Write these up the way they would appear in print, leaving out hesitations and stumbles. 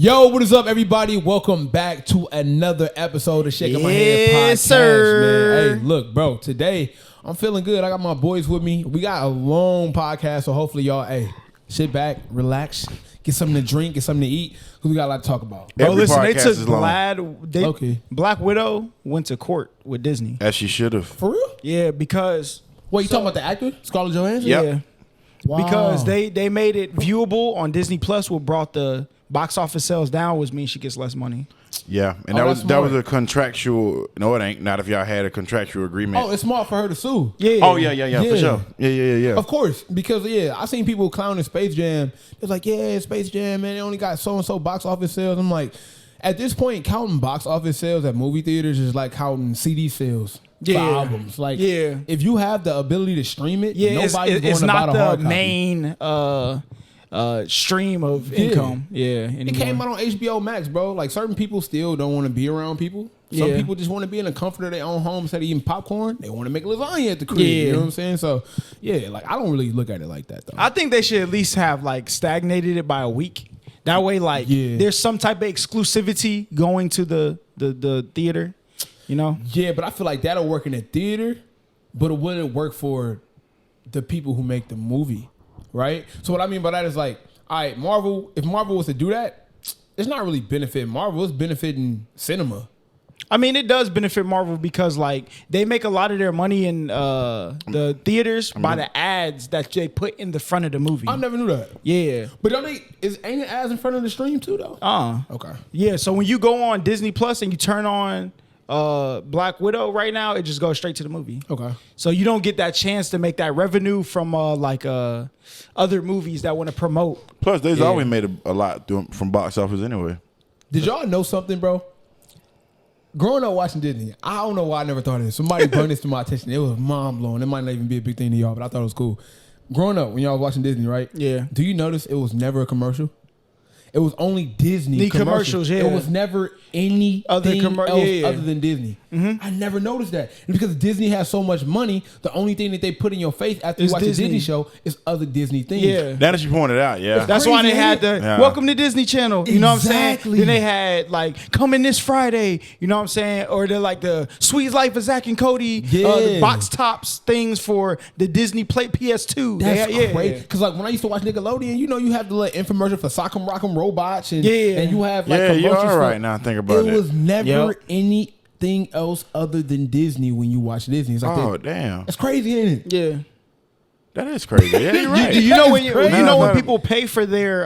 Yo, what is up, everybody? Welcome back to another episode of Shakin' My Head podcast, sir. man. Hey, look, bro, today I'm feeling good. I got my boys with me. We got a long podcast, so hopefully y'all, sit back, relax, get something to drink, get something to eat, because we got a lot to talk about. Bro, listen, they podcast took is long. Black Widow went to court with Disney. As she should have. For real? Yeah, because Wait, you talking about the actor, Scarlett Johansson? Yep. yeah, Wow. because they made it viewable on Disney Plus. What brought the box office sales down was means she gets less money. Yeah, and Oh, that that's was smart. a contractual. No, it ain't. Not if y'all had a contractual agreement. Oh, it's smart for her to sue. Yeah. Oh yeah, for Yeah. sure. Yeah. Of course, because I seen people clowning Space Jam. It's like, Space Jam, man, they only got so and so box office sales. I'm like, at this point, counting box office sales at movie theaters is like counting CD sales for albums. Like, if you have the ability to stream it, nobody's going it's to buy not the hard the copy. main stream of income. Yeah, It anymore. came out on HBO Max, bro. Like, certain people still don't want to be around people. Some Yeah. people just want to be in the comfort of their own home instead of eating popcorn. They want to make lasagna at the crib. Yeah. You know what I'm saying? So, like, I don't really look at it like that, though. I think they should at least have like stagnated it by a week. That way, like, there's some type of exclusivity going to the theater, you know? Yeah, but I feel like that'll work in the theater, but it wouldn't work for the people who make the movie, right? So what I mean by that is like, all right, Marvel, if Marvel was to do that, it's not really benefiting Marvel, it's benefiting cinema. I mean, it does benefit Marvel because, like, they make a lot of their money in the theaters by the ads that they put in the front of the movie. I never knew that. Yeah. But ain't it ads in front of the stream too, though? Okay. Yeah, so when you go on Disney Plus and you turn on Black Widow right now, it just goes straight to the movie. Okay. So you don't get that chance to make that revenue from other movies that want to promote. Plus, they've always made a lot from box office anyway. Did y'all know something, bro? Growing up watching Disney, I don't know why I never thought of this. Somebody brought this to my attention. It was mind blowing. It might not even be a big thing to y'all, but I thought it was cool. Growing up, when y'all was watching Disney, right? Yeah. Do you notice it was never a commercial? It was only Disney commercials. Yeah. It was never anything else yeah. other than Disney. Mm-hmm. I never noticed that. And because Disney has so much money, the only thing that they put in your face after you watch a Disney show is other Disney things. Yeah. Now that you pointed out, yeah. That's crazy, why they had ain't the Welcome to Disney Channel. You know what I'm saying? Exactly. Then they had like Coming This Friday. You know what I'm saying? Or they're like the Sweet Life of Zach and Cody. The box tops things for the Disney Play PS2. That's crazy. Because like when I used to watch Nickelodeon, you have the like infomercial for Sock'em Rock'em Robots and you have like commercials. You're all right for, now. Think about it. It was never anything else other than Disney when you watch Disney. It's like damn. That's crazy, ain't it? Yeah. That is crazy. Yeah, you're right. You know when crazy. people pay for their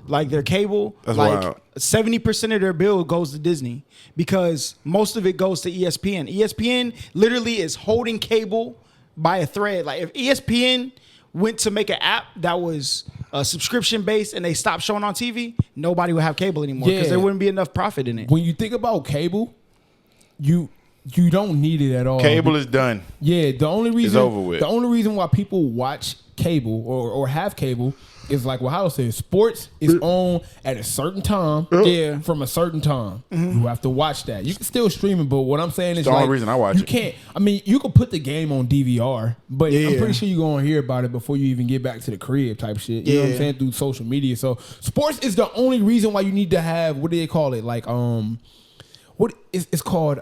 their cable, That's like wild. 70% of their bill goes to Disney because most of it goes to ESPN. ESPN literally is holding cable by a thread. Like if ESPN went to make an app that was subscription based and they stopped showing on TV, nobody would have cable anymore because there wouldn't be enough profit in it. When you think about cable, you don't need it at all. Cable is done. Yeah, the only reason It's over with. The only reason why people watch cable or have cable is like what Howard said. Sports is on at a certain time. Yeah. From a certain time. You have to watch that. You can still stream it, but what I'm saying is the only reason I watch you it. can't. I mean, you can put the game on DVR, but I'm pretty sure you're gonna hear about it before you even get back to the crib type shit. You know what I'm saying? Through social media. So sports is the only reason why you need to have, what do they call it? Like what is it's called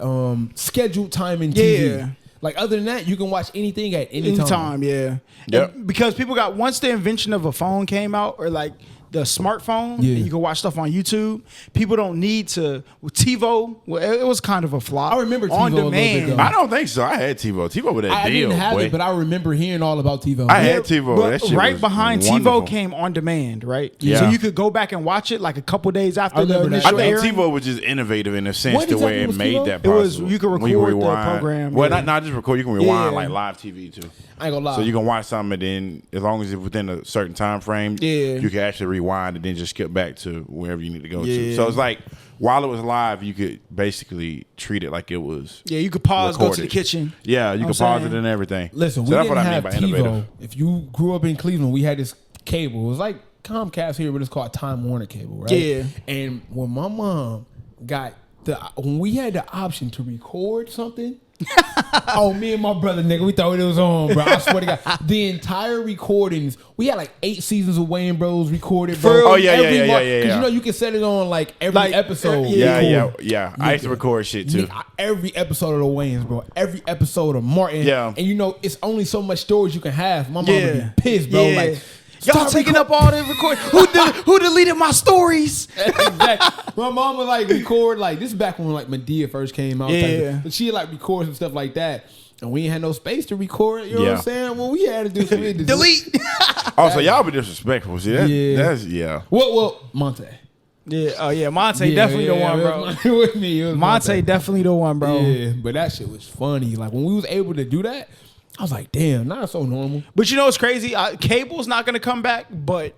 scheduled time in TV. Yeah. Like other than that, you can watch anything at any time. Anytime, yeah. Yep. And because people got, once the invention of a phone came out, or like the smartphone, and you can watch stuff on YouTube. People don't need to. With TiVo, well, it was kind of a flop. I remember TiVo on a little bit, demand. though. I don't think so. I had TiVo. TiVo with that I deal. didn't have boy. it, but I remember hearing all about TiVo. I had TiVo. But That shit right was behind wonderful. TiVo came on demand, right? Yeah. So you could go back and watch it like a couple days after the remember that. initial I think airing. TiVo was just innovative in a sense What to where exactly it was made TiVo? that It was- possible. you could When record the program, Well, yeah. not just record. You can rewind Yeah. like live TV too. I ain't gonna lie. So you can watch something and then, as long as it's within a certain time frame, you can actually rewind and then just skip back to wherever you need to go to. So it's like while it was live, you could basically treat it like it was. Yeah, you could pause, go to recorded. the kitchen. Yeah, you know could what I'm pause it saying? and everything. Listen, so we that's didn't what I have mean by TiVo. innovative. If you grew up in Cleveland, we had this cable. It was like Comcast here, but it's called Time Warner cable, right? Yeah. And when my mom got when we had the option to record something Oh, me and my brother, nigga, we thought it was on, bro. I swear to God. The entire recordings, we had like 8 seasons of Wayne Bros recorded, bro. Oh, yeah. Because you know you can set it on like every episode. Yeah. I used to record shit too. Nigga, every episode of the Wayans, bro. Every episode of Martin. Yeah. And you know, it's only so much storage you can have. My mom would be pissed, bro. Like, y'all taking up all the record. Who deleted my stories? Exactly. My mom would like record like this is back when like Medea first came out. But she'd like record some stuff like that. And we ain't had no space to record. You know what I'm saying? Well, we had to do some delete. Oh, so y'all be disrespectful. See, that's Well, Monte. Yeah, oh yeah, Monte definitely the one, bro. With me, Monte definitely the one, bro. Yeah, but that shit was funny. Like when we was able to do that, I was like, damn, not so normal. But you know what's crazy? Cable's not gonna come back, but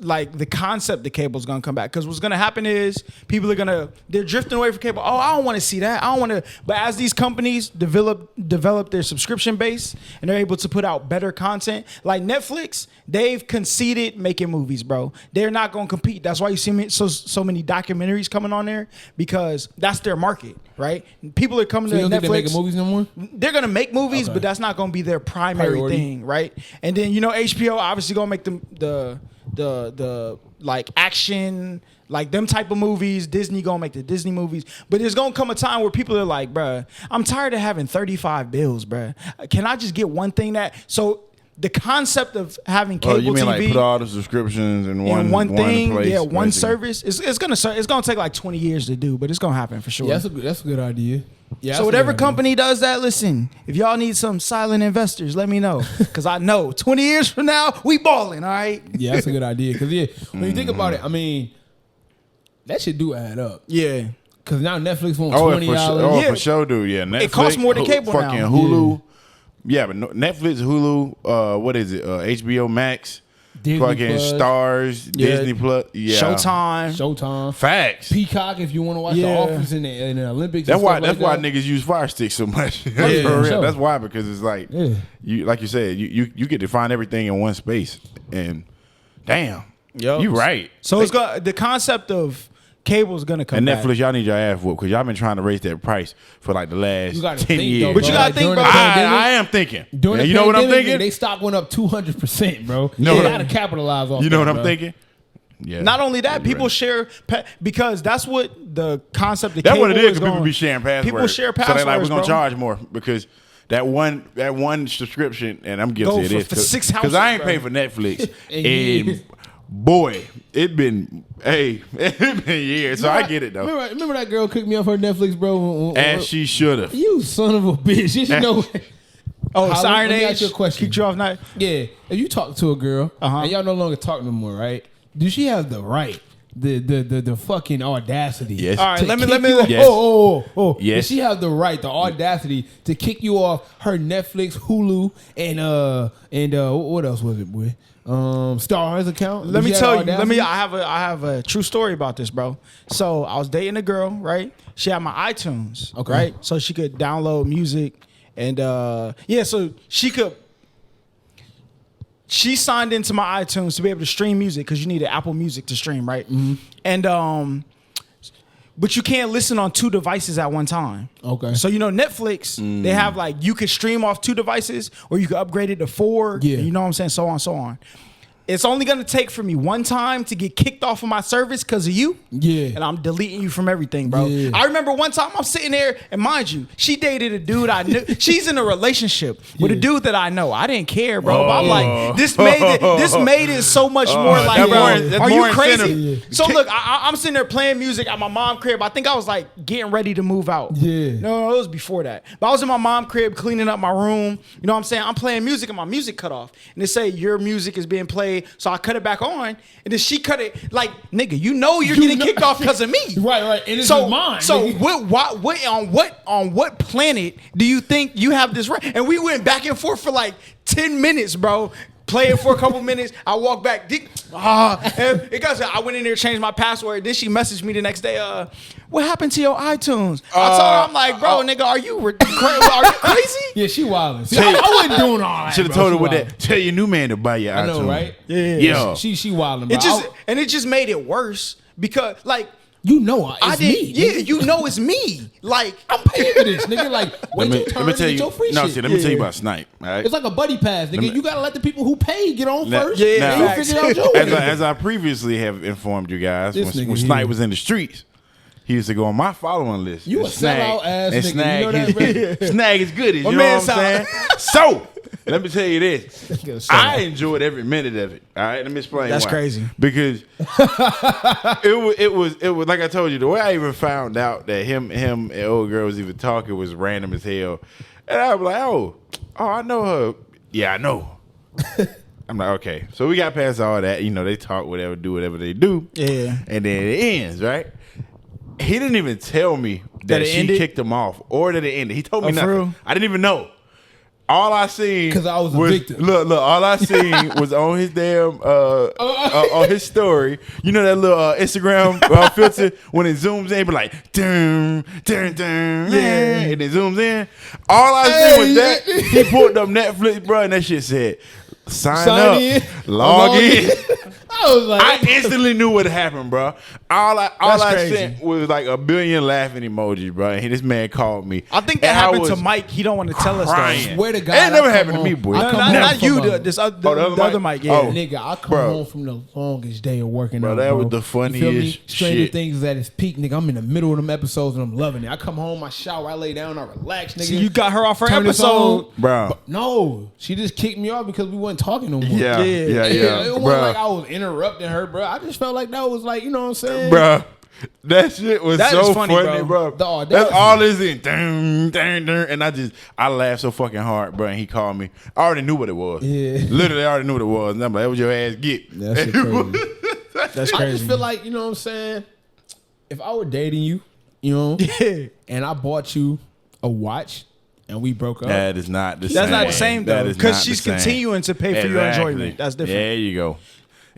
like the concept of cable's gonna come back, because what's gonna happen is people are they're drifting away from cable. Oh, I don't want to see that. I don't want to. But as these companies develop their subscription base and they're able to put out better content, like Netflix, they've conceded making movies, bro. They're not gonna compete. That's why you see so many documentaries coming on there, because that's their market, right? People are coming to Netflix. They're making movies no more. They're gonna make movies, but that's not gonna be their primary thing, right? And then you know HBO obviously gonna make the like action, like them type of movies. Disney gonna make the Disney movies, but there's gonna come a time where people are like, bruh, I'm tired of having 35 bills, bruh. Can I just get one thing that? So the concept of having cable you mean TV, like put all the subscriptions in one thing, place, one service. It's gonna take like 20 years to do, but it's gonna happen for sure. Yeah, that's a good idea. Yeah, so whatever company does that, listen, if y'all need some silent investors, let me know. Because I know 20 years from now, we balling, all right? Yeah, that's a good idea. Because, when you think about it, I mean, that shit do add up. Yeah. Because now Netflix wants $20. For sure, dude. Yeah, Netflix. It costs more than cable fucking now. Hulu. Yeah, but Netflix, Hulu, what is it? HBO Max. Disney fucking Plus. Stars, Disney Plus, Showtime. Facts. Peacock if you want to watch The Office in the Olympics. That's why niggas use Fire Stick so much. That's for real. Sure. That's why, because it's like you like you said, you get to find everything in one space, and damn, you right. So it's got the concept of cable's gonna come and back. Netflix, y'all need your ass whooped because y'all been trying to raise that price for like the last 10 years. But you gotta think, bro. I am thinking. You know what I'm thinking? They stock went up 200%, bro. You gotta capitalize off. You know what I'm thinking? Yeah. Not only that, people share because that's what the concept of that's cable what it is. is People be sharing passwords. People share passwords. So they like we're gonna bro. charge more because that one subscription, and I'm guilty of this for 6 houses. because I ain't paying for Netflix and boy, it been years. So I get it though. Remember that girl kicked me off her Netflix, bro? As she should have. You son of a bitch. You know. Oh, Siren Age. Ask you a question. Kicked you off night. Yeah. If you talk to a girl and y'all no longer talk no more, right? Do she have the right? The fucking audacity. Yes. All right, let me. Yes. Oh. Yes. Does she have the right, the audacity to kick you off her Netflix, Hulu, and what else was it, boy? Stars account. Let me tell you. I have a true story about this, bro. So I was dating a girl, right? She had my iTunes, right? So she could download music, and so she signed into my iTunes to be able to stream music because you needed Apple Music to stream, right? Mm-hmm. And but you can't listen on 2 devices at one time. Okay. So you know Netflix, they have like you could stream off 2 devices, or you could upgrade it to 4. Yeah. You know what I'm saying? So on, so on. It's only gonna take for me one time to get kicked off of my service because of you. Yeah. And I'm deleting you from everything, bro. Yeah. I remember one time I'm sitting there, and mind you, she dated a dude I knew. She's in a relationship with a dude that I know. I didn't care, bro. But I'm like, this made it so much more like, bro, are you crazy? Yeah. So look, I'm sitting there playing music at my mom's crib. I think I was like getting ready to move out. Yeah. No, it was before that. But I was in my mom's crib cleaning up my room. You know what I'm saying? I'm playing music and my music cut off. And they say your music is being played. So I cut it back on, and then she cut it like, nigga, you know you're getting kicked off because of me. Right. And this is mine. So on what planet do you think you have this right? And we went back and forth for like 10 minutes, bro. Play it for a couple minutes. I walk back. And it got. I went in there, changed my password. Then she messaged me the next day. What happened to your iTunes? I told her, I'm like, bro, nigga, are you crazy? Yeah, she wildin'. I wasn't doing all that. Should have told her with that. Tell your new man to buy your iTunes. I know, right? Yeah. She wildin'. Bro. It just made it worse because like You know it's me. Yeah, you know it's me. Like I'm paying for this, nigga. Like, wait your turn and get your free shit. See, let me tell you about Snipe. All right? It's like a buddy pass, nigga. You gotta let the people who pay get on first. Yeah, and you figure out your way. As I previously have informed you guys, when Snipe was in the streets, he used to go on my following list. You a sellout ass nigga. Snag, you know that, bro? Snag his goodies. You know what I'm saying? So, let me tell you this. I enjoyed every minute of it. All right, let me explain. That's why. crazy. Because it was like I told you. The way I even found out that him and old girl was even talking was random as hell, and I was like, oh, I know her. Yeah, I know. I'm like, okay. So we got past all that. You know, they talk, whatever, do whatever they do. Yeah. And then it ends, right? He didn't even tell me that she kicked him off or that it ended. He told me nothing. I didn't even know. All I seen because I was a victim. Look. All I seen was on his damn on his story. You know that little Instagram filter when it zooms in, but like dun, and it zooms in. All I seen was that he pulled up Netflix, bro, and that shit said sign up, in. log in. I was like, I instantly knew what happened, bro. All I sent was like a billion laughing emojis, bro. And this man called me. I think that happened to Mike. He don't want to tell us though. Swear to God, it never happened to me, boy. Not you. The other Mike. Yeah, nigga. I come home from the longest day of working. Bro, that was the funniest Stranger shit. Things is at its peak, nigga. I'm in the middle of them episodes and I'm loving it. I come home, I shower, I lay down, I relax, nigga. So you got her off her Turn episode, bro? No, she just kicked me off because we wasn't talking no more. Yeah. It wasn't like I was interrupting her, bro. I just felt like that was like, you know what I'm saying, bro. That shit was so funny, bro. That's all is in, dun, and I laughed so fucking hard, bro. And he called me. I already knew what it was. Yeah, literally, I already knew what it was. And I'm like, that was your ass get. That's crazy. That's crazy. I just feel like, you know what I'm saying. If I were dating you, you know, and I bought you a watch. And we broke up. That is not the same. That's not the same though, because she's continuing to pay for your enjoyment. That's different. There you go.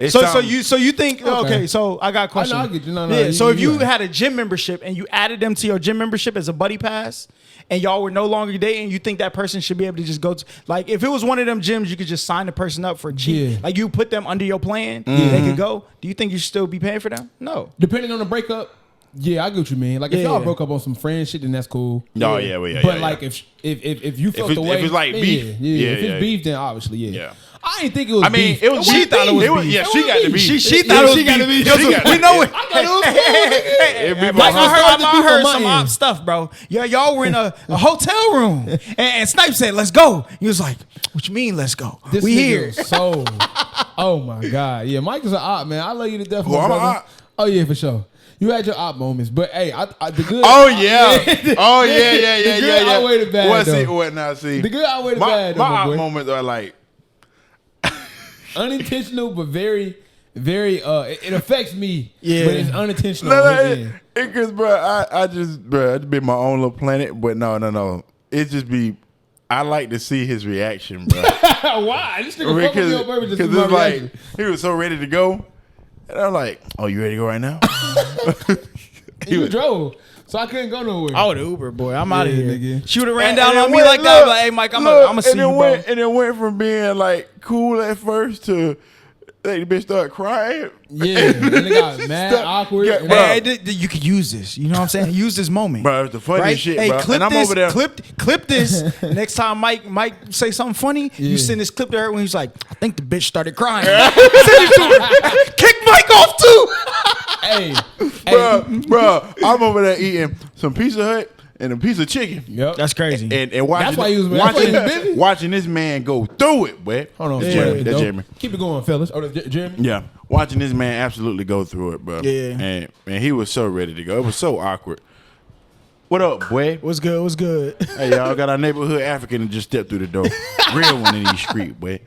So you think okay? So I got a question. I know, I get you. So if you had a gym membership and you added them to your gym membership as a buddy pass, and y'all were no longer dating, you think that person should be able to just go to, like, if it was one of them gyms, you could just sign the person up for cheap. Yeah. Like you put them under your plan, they could go. Do you think you should still be paying for them? No. Depending on the breakup. Yeah, I get what you mean. Like if y'all broke up on some friend shit, then that's cool. No, yeah. But like if you felt the way, if it's like beef, if it's beef, then obviously, yeah. I didn't think it was. I mean, beef. it was. She thought it was beef. Yeah, she got to be. She thought it was beef. We know it. I thought it was cool. Like I heard some op stuff, bro. Y'all were in a hotel room, and Snipe said, "Let's go." He was like, "What you mean, let's go? We here." So, oh my God, yeah, Mike is an op, man. I love you to death, I'm an op. Oh yeah, for sure. You had your op moments, but hey, the good. Oh yeah, The good outweigh the bad. See, the good outweigh the bad. My op moments are like unintentional, but very, very. It affects me. Yeah, but it's unintentional. Because I just be my own little planet. But no. It just be. I like to see his reaction, bro. Why? This nigga fuck with me on purpose to see my reaction. He was so ready to go. And I'm like, oh, you ready to go right now? You drove, so I couldn't go nowhere. I would Uber, boy. I'm out of here, nigga. She would have ran down on me like that. Like, hey, Mike, I'm gonna see you, bro. And it went from being like cool at first to the bitch started crying. Yeah, and it got mad, awkward. Hey, you could use this. You know what I'm saying? Use this moment, bro. It's the funniest shit, hey, bro. Clip and I'm this, over there. Clip this. Next time Mike say something funny, you send this clip to her when he's like, I think the bitch started crying. Send it to her. Kick Mike off too. Bro, I'm over there eating some Pizza Hut and a piece of chicken. Yep, that's crazy. And watching this man go through it, boy. Hold on, Jeremy. That's Jeremy. Keep it going, fellas. Oh, that's Jeremy. Yeah, watching this man absolutely go through it, bro. Yeah, and he was so ready to go. It was so awkward. What up, boy? What's good? What's good? Hey, y'all got our neighborhood African that just stepped through the door. Real one in these streets, boy.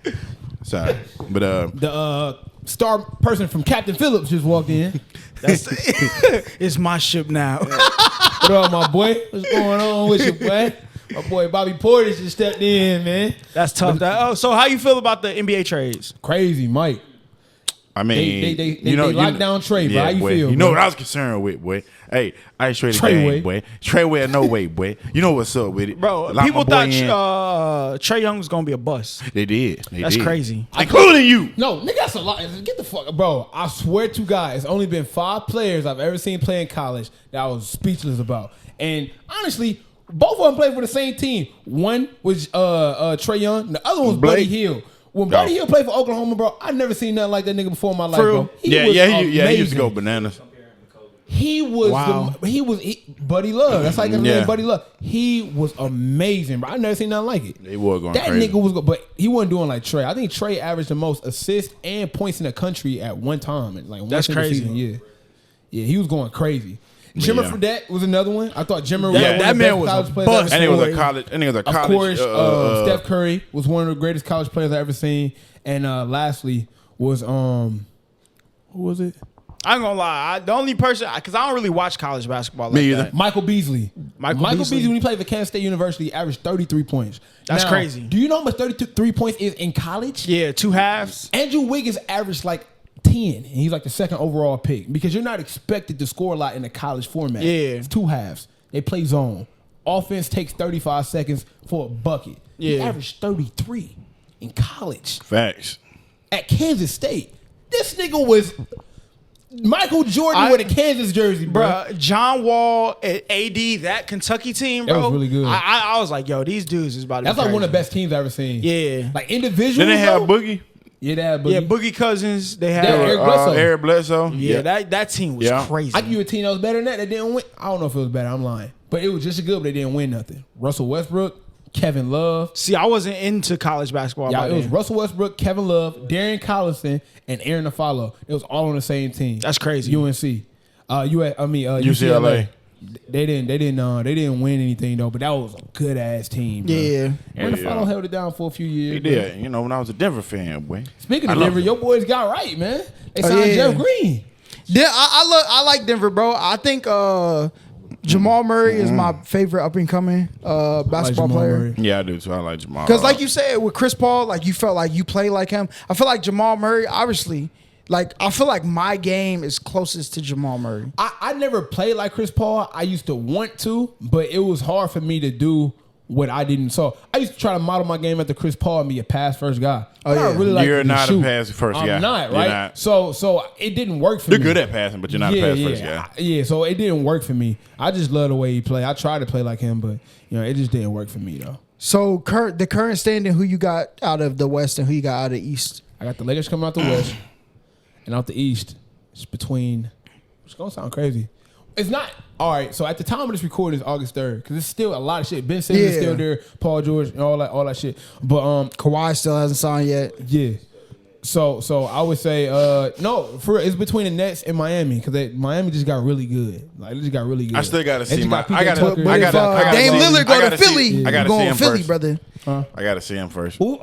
Sorry, but the star person from Captain Phillips just walked in. It's my ship now. What up, my boy? What's going on with you, boy? My boy Bobby Portis just stepped in, man. That's tough. So how you feel about the NBA trades? Crazy, Mike. I mean, they locked down Trey, bro. How you feel? You know what I was concerned with, boy? Hey, I ain't straight game, boy. Treyway, no way, boy. You know what's up with it, bro? People thought Trey Young was gonna be a bust. They did. That's crazy, including you. No, nigga, that's a lot. Get the fuck, bro. I swear to God, it's only been 5 players I've ever seen play in college that I was speechless about. And honestly, both of them played for the same team. One was Trey Young, the other one was Buddy Hield. When Buddy Hield played for Oklahoma, bro, I never seen nothing like that nigga before in my life, bro. He used to go bananas. He was Buddy Love. That's like his name, Buddy Love. He was amazing, bro. I never seen nothing like it. They were going that crazy. Nigga was, but he wasn't doing like Trey. I think Trey averaged the most assists and points in the country at one time. Like that's crazy. Season. Yeah, he was going crazy. Jimmer Fredette was another one. I thought Jimmer that man was a bust. And he was a college. Of course, Steph Curry was one of the greatest college players I ever seen. And lastly was who was it? I ain't gonna lie. The only person, because I don't really watch college basketball. Me either. Michael Beasley. Michael Beasley, when he played for Kansas State University, averaged 33 points. That's crazy. Do you know how much 33 points is in college? Yeah, 2 halves. Andrew Wiggins averaged like 10, and he's like the second overall pick because you're not expected to score a lot in the college format. Yeah. It's 2 halves. They play zone. Offense takes 35 seconds for a bucket. Yeah. He averaged 33 in college. Facts. At Kansas State. This nigga was Michael Jordan with a Kansas jersey, bro. John Wall at AD, that Kentucky team, bro. That was really good. I was like, yo, these dudes is about to be like crazy. one of the best teams I've ever seen. Yeah. Like individually. Then they have Boogie. Yeah, they had Boogie. Yeah, Boogie Cousins. They had Eric Bledsoe. Yeah, that team was crazy. I give you a team that was better than that. They didn't win. I don't know if it was better. I'm lying. But it was just as good, but they didn't win nothing. Russell Westbrook, Kevin Love. See, I wasn't into college basketball. Yeah, it was Russell Westbrook, Kevin Love, Darian Collison, and Aaron Afalo. It was all on the same team. That's crazy. UNC. UCLA. They didn't win anything though, but that was a good ass team. Bro. Yeah. Aaron Afalo held it down for a few years. He did. You know, when I was a Denver fan, boy. Speaking of Denver, your boys got right, man. They signed Jeff Green. Yeah, I like Denver, bro. I think Jamal Murray is my favorite up and coming basketball player. Murray. Yeah, I do too. I like Jamal. Because like you said with Chris Paul, like you felt like you play like him. I feel like Jamal Murray, obviously, like I feel like my game is closest to Jamal Murray. I never played like Chris Paul. I used to want to, but it was hard for me to do what I didn't. So I used to try to model my game after Chris Paul and be a pass first guy. Oh, yeah. I really like You're to not shoot. a pass first guy. I'm not, right? Not. So it didn't work for You're me. good at passing, but you're not a pass first guy. Yeah, so it didn't work for me. I just love the way he played. I tried to play like him, but it just didn't work for me though. So the current standing, who you got out of the West and who you got out of the East? I got the Lakers coming out the West and out the East. It's between. It's gonna sound crazy. It's not. All right, so at the time of this recording is August 3rd because it's still a lot of shit. Ben Simmons is still there, Paul George, and all that shit. But Kawhi still hasn't signed yet. Yeah. So I would say no. It's between the Nets and Miami because Miami just got really good. Like they just got really good. I still gotta see Dame Lillard go to Philly. I gotta go see on him Philly, first. brother. I gotta see him first. We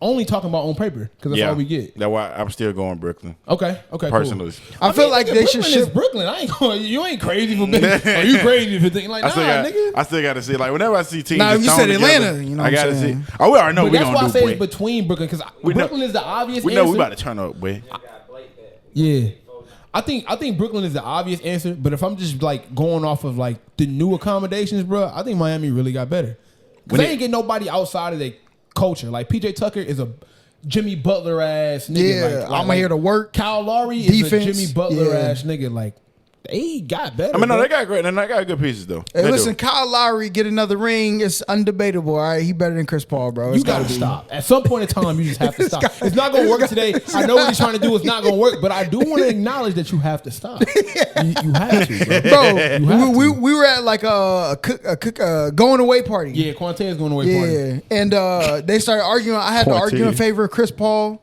only talking about on paper because that's all we get. That's why I'm still going Brooklyn. Okay. Personally, Cool. I feel like they should Brooklyn ship is Brooklyn. I ain't going. You ain't crazy for being. You crazy for thinking like nigga. I still gotta see. Like whenever I see teams, Nah, if you said Atlanta, together, you know I gotta what I'm see. saying? Oh, we already know But we that's gonna why I do. say Boy. it's between Brooklyn because Brooklyn is the obvious. We know answer. we about to turn up, boy. Yeah. I think Brooklyn is the obvious answer, but if I'm just like going off of like the new accommodations, bro, I think Miami really got better. Because they ain't get nobody outside of their culture. Like PJ Tucker is a Jimmy Butler ass nigga. Yeah, I'm here to work. Kyle Lowry Defense, is a Jimmy Butler ass nigga. Like they got better. I mean, no, bro. they got great. They got good pieces though. Hey, They listen, do. Kyle Lowry get another ring. It's undebatable. All right, he better than Chris Paul, bro. You gotta stop. At some point in time, you just have to stop. It's not gonna work today. I know what he's trying to do. It's not gonna work, but I do want to acknowledge that you have to stop. You have to, bro. We were at like a going away party. Yeah, Quanta's going away party. Yeah, and they started arguing. I had to argue in favor of Chris Paul. You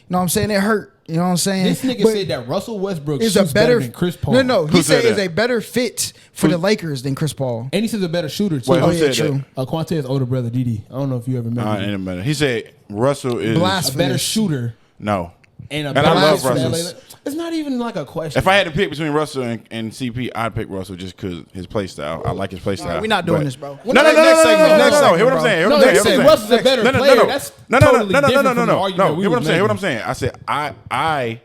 know what I'm saying? It hurt. You know what I'm saying? This nigga said that Russell Westbrook is shoots better than Chris Paul. No. He said is a better fit for the Lakers than Chris Paul. And he says a better shooter too. Wait, who said true. Quanta's older brother, Didi. I don't know if you ever met him. In a minute. He said Russell is A better shooter. No. and I love Russell. It's not even like a question. If I had to pick between Russell and CP, I'd pick Russell just because his play style. I like his play style. We're not doing this, bro. No. Hear what I'm saying. Russell's a better player. That's totally different from the argument we Hear what was I'm saying. Hear what I'm making. saying. I said I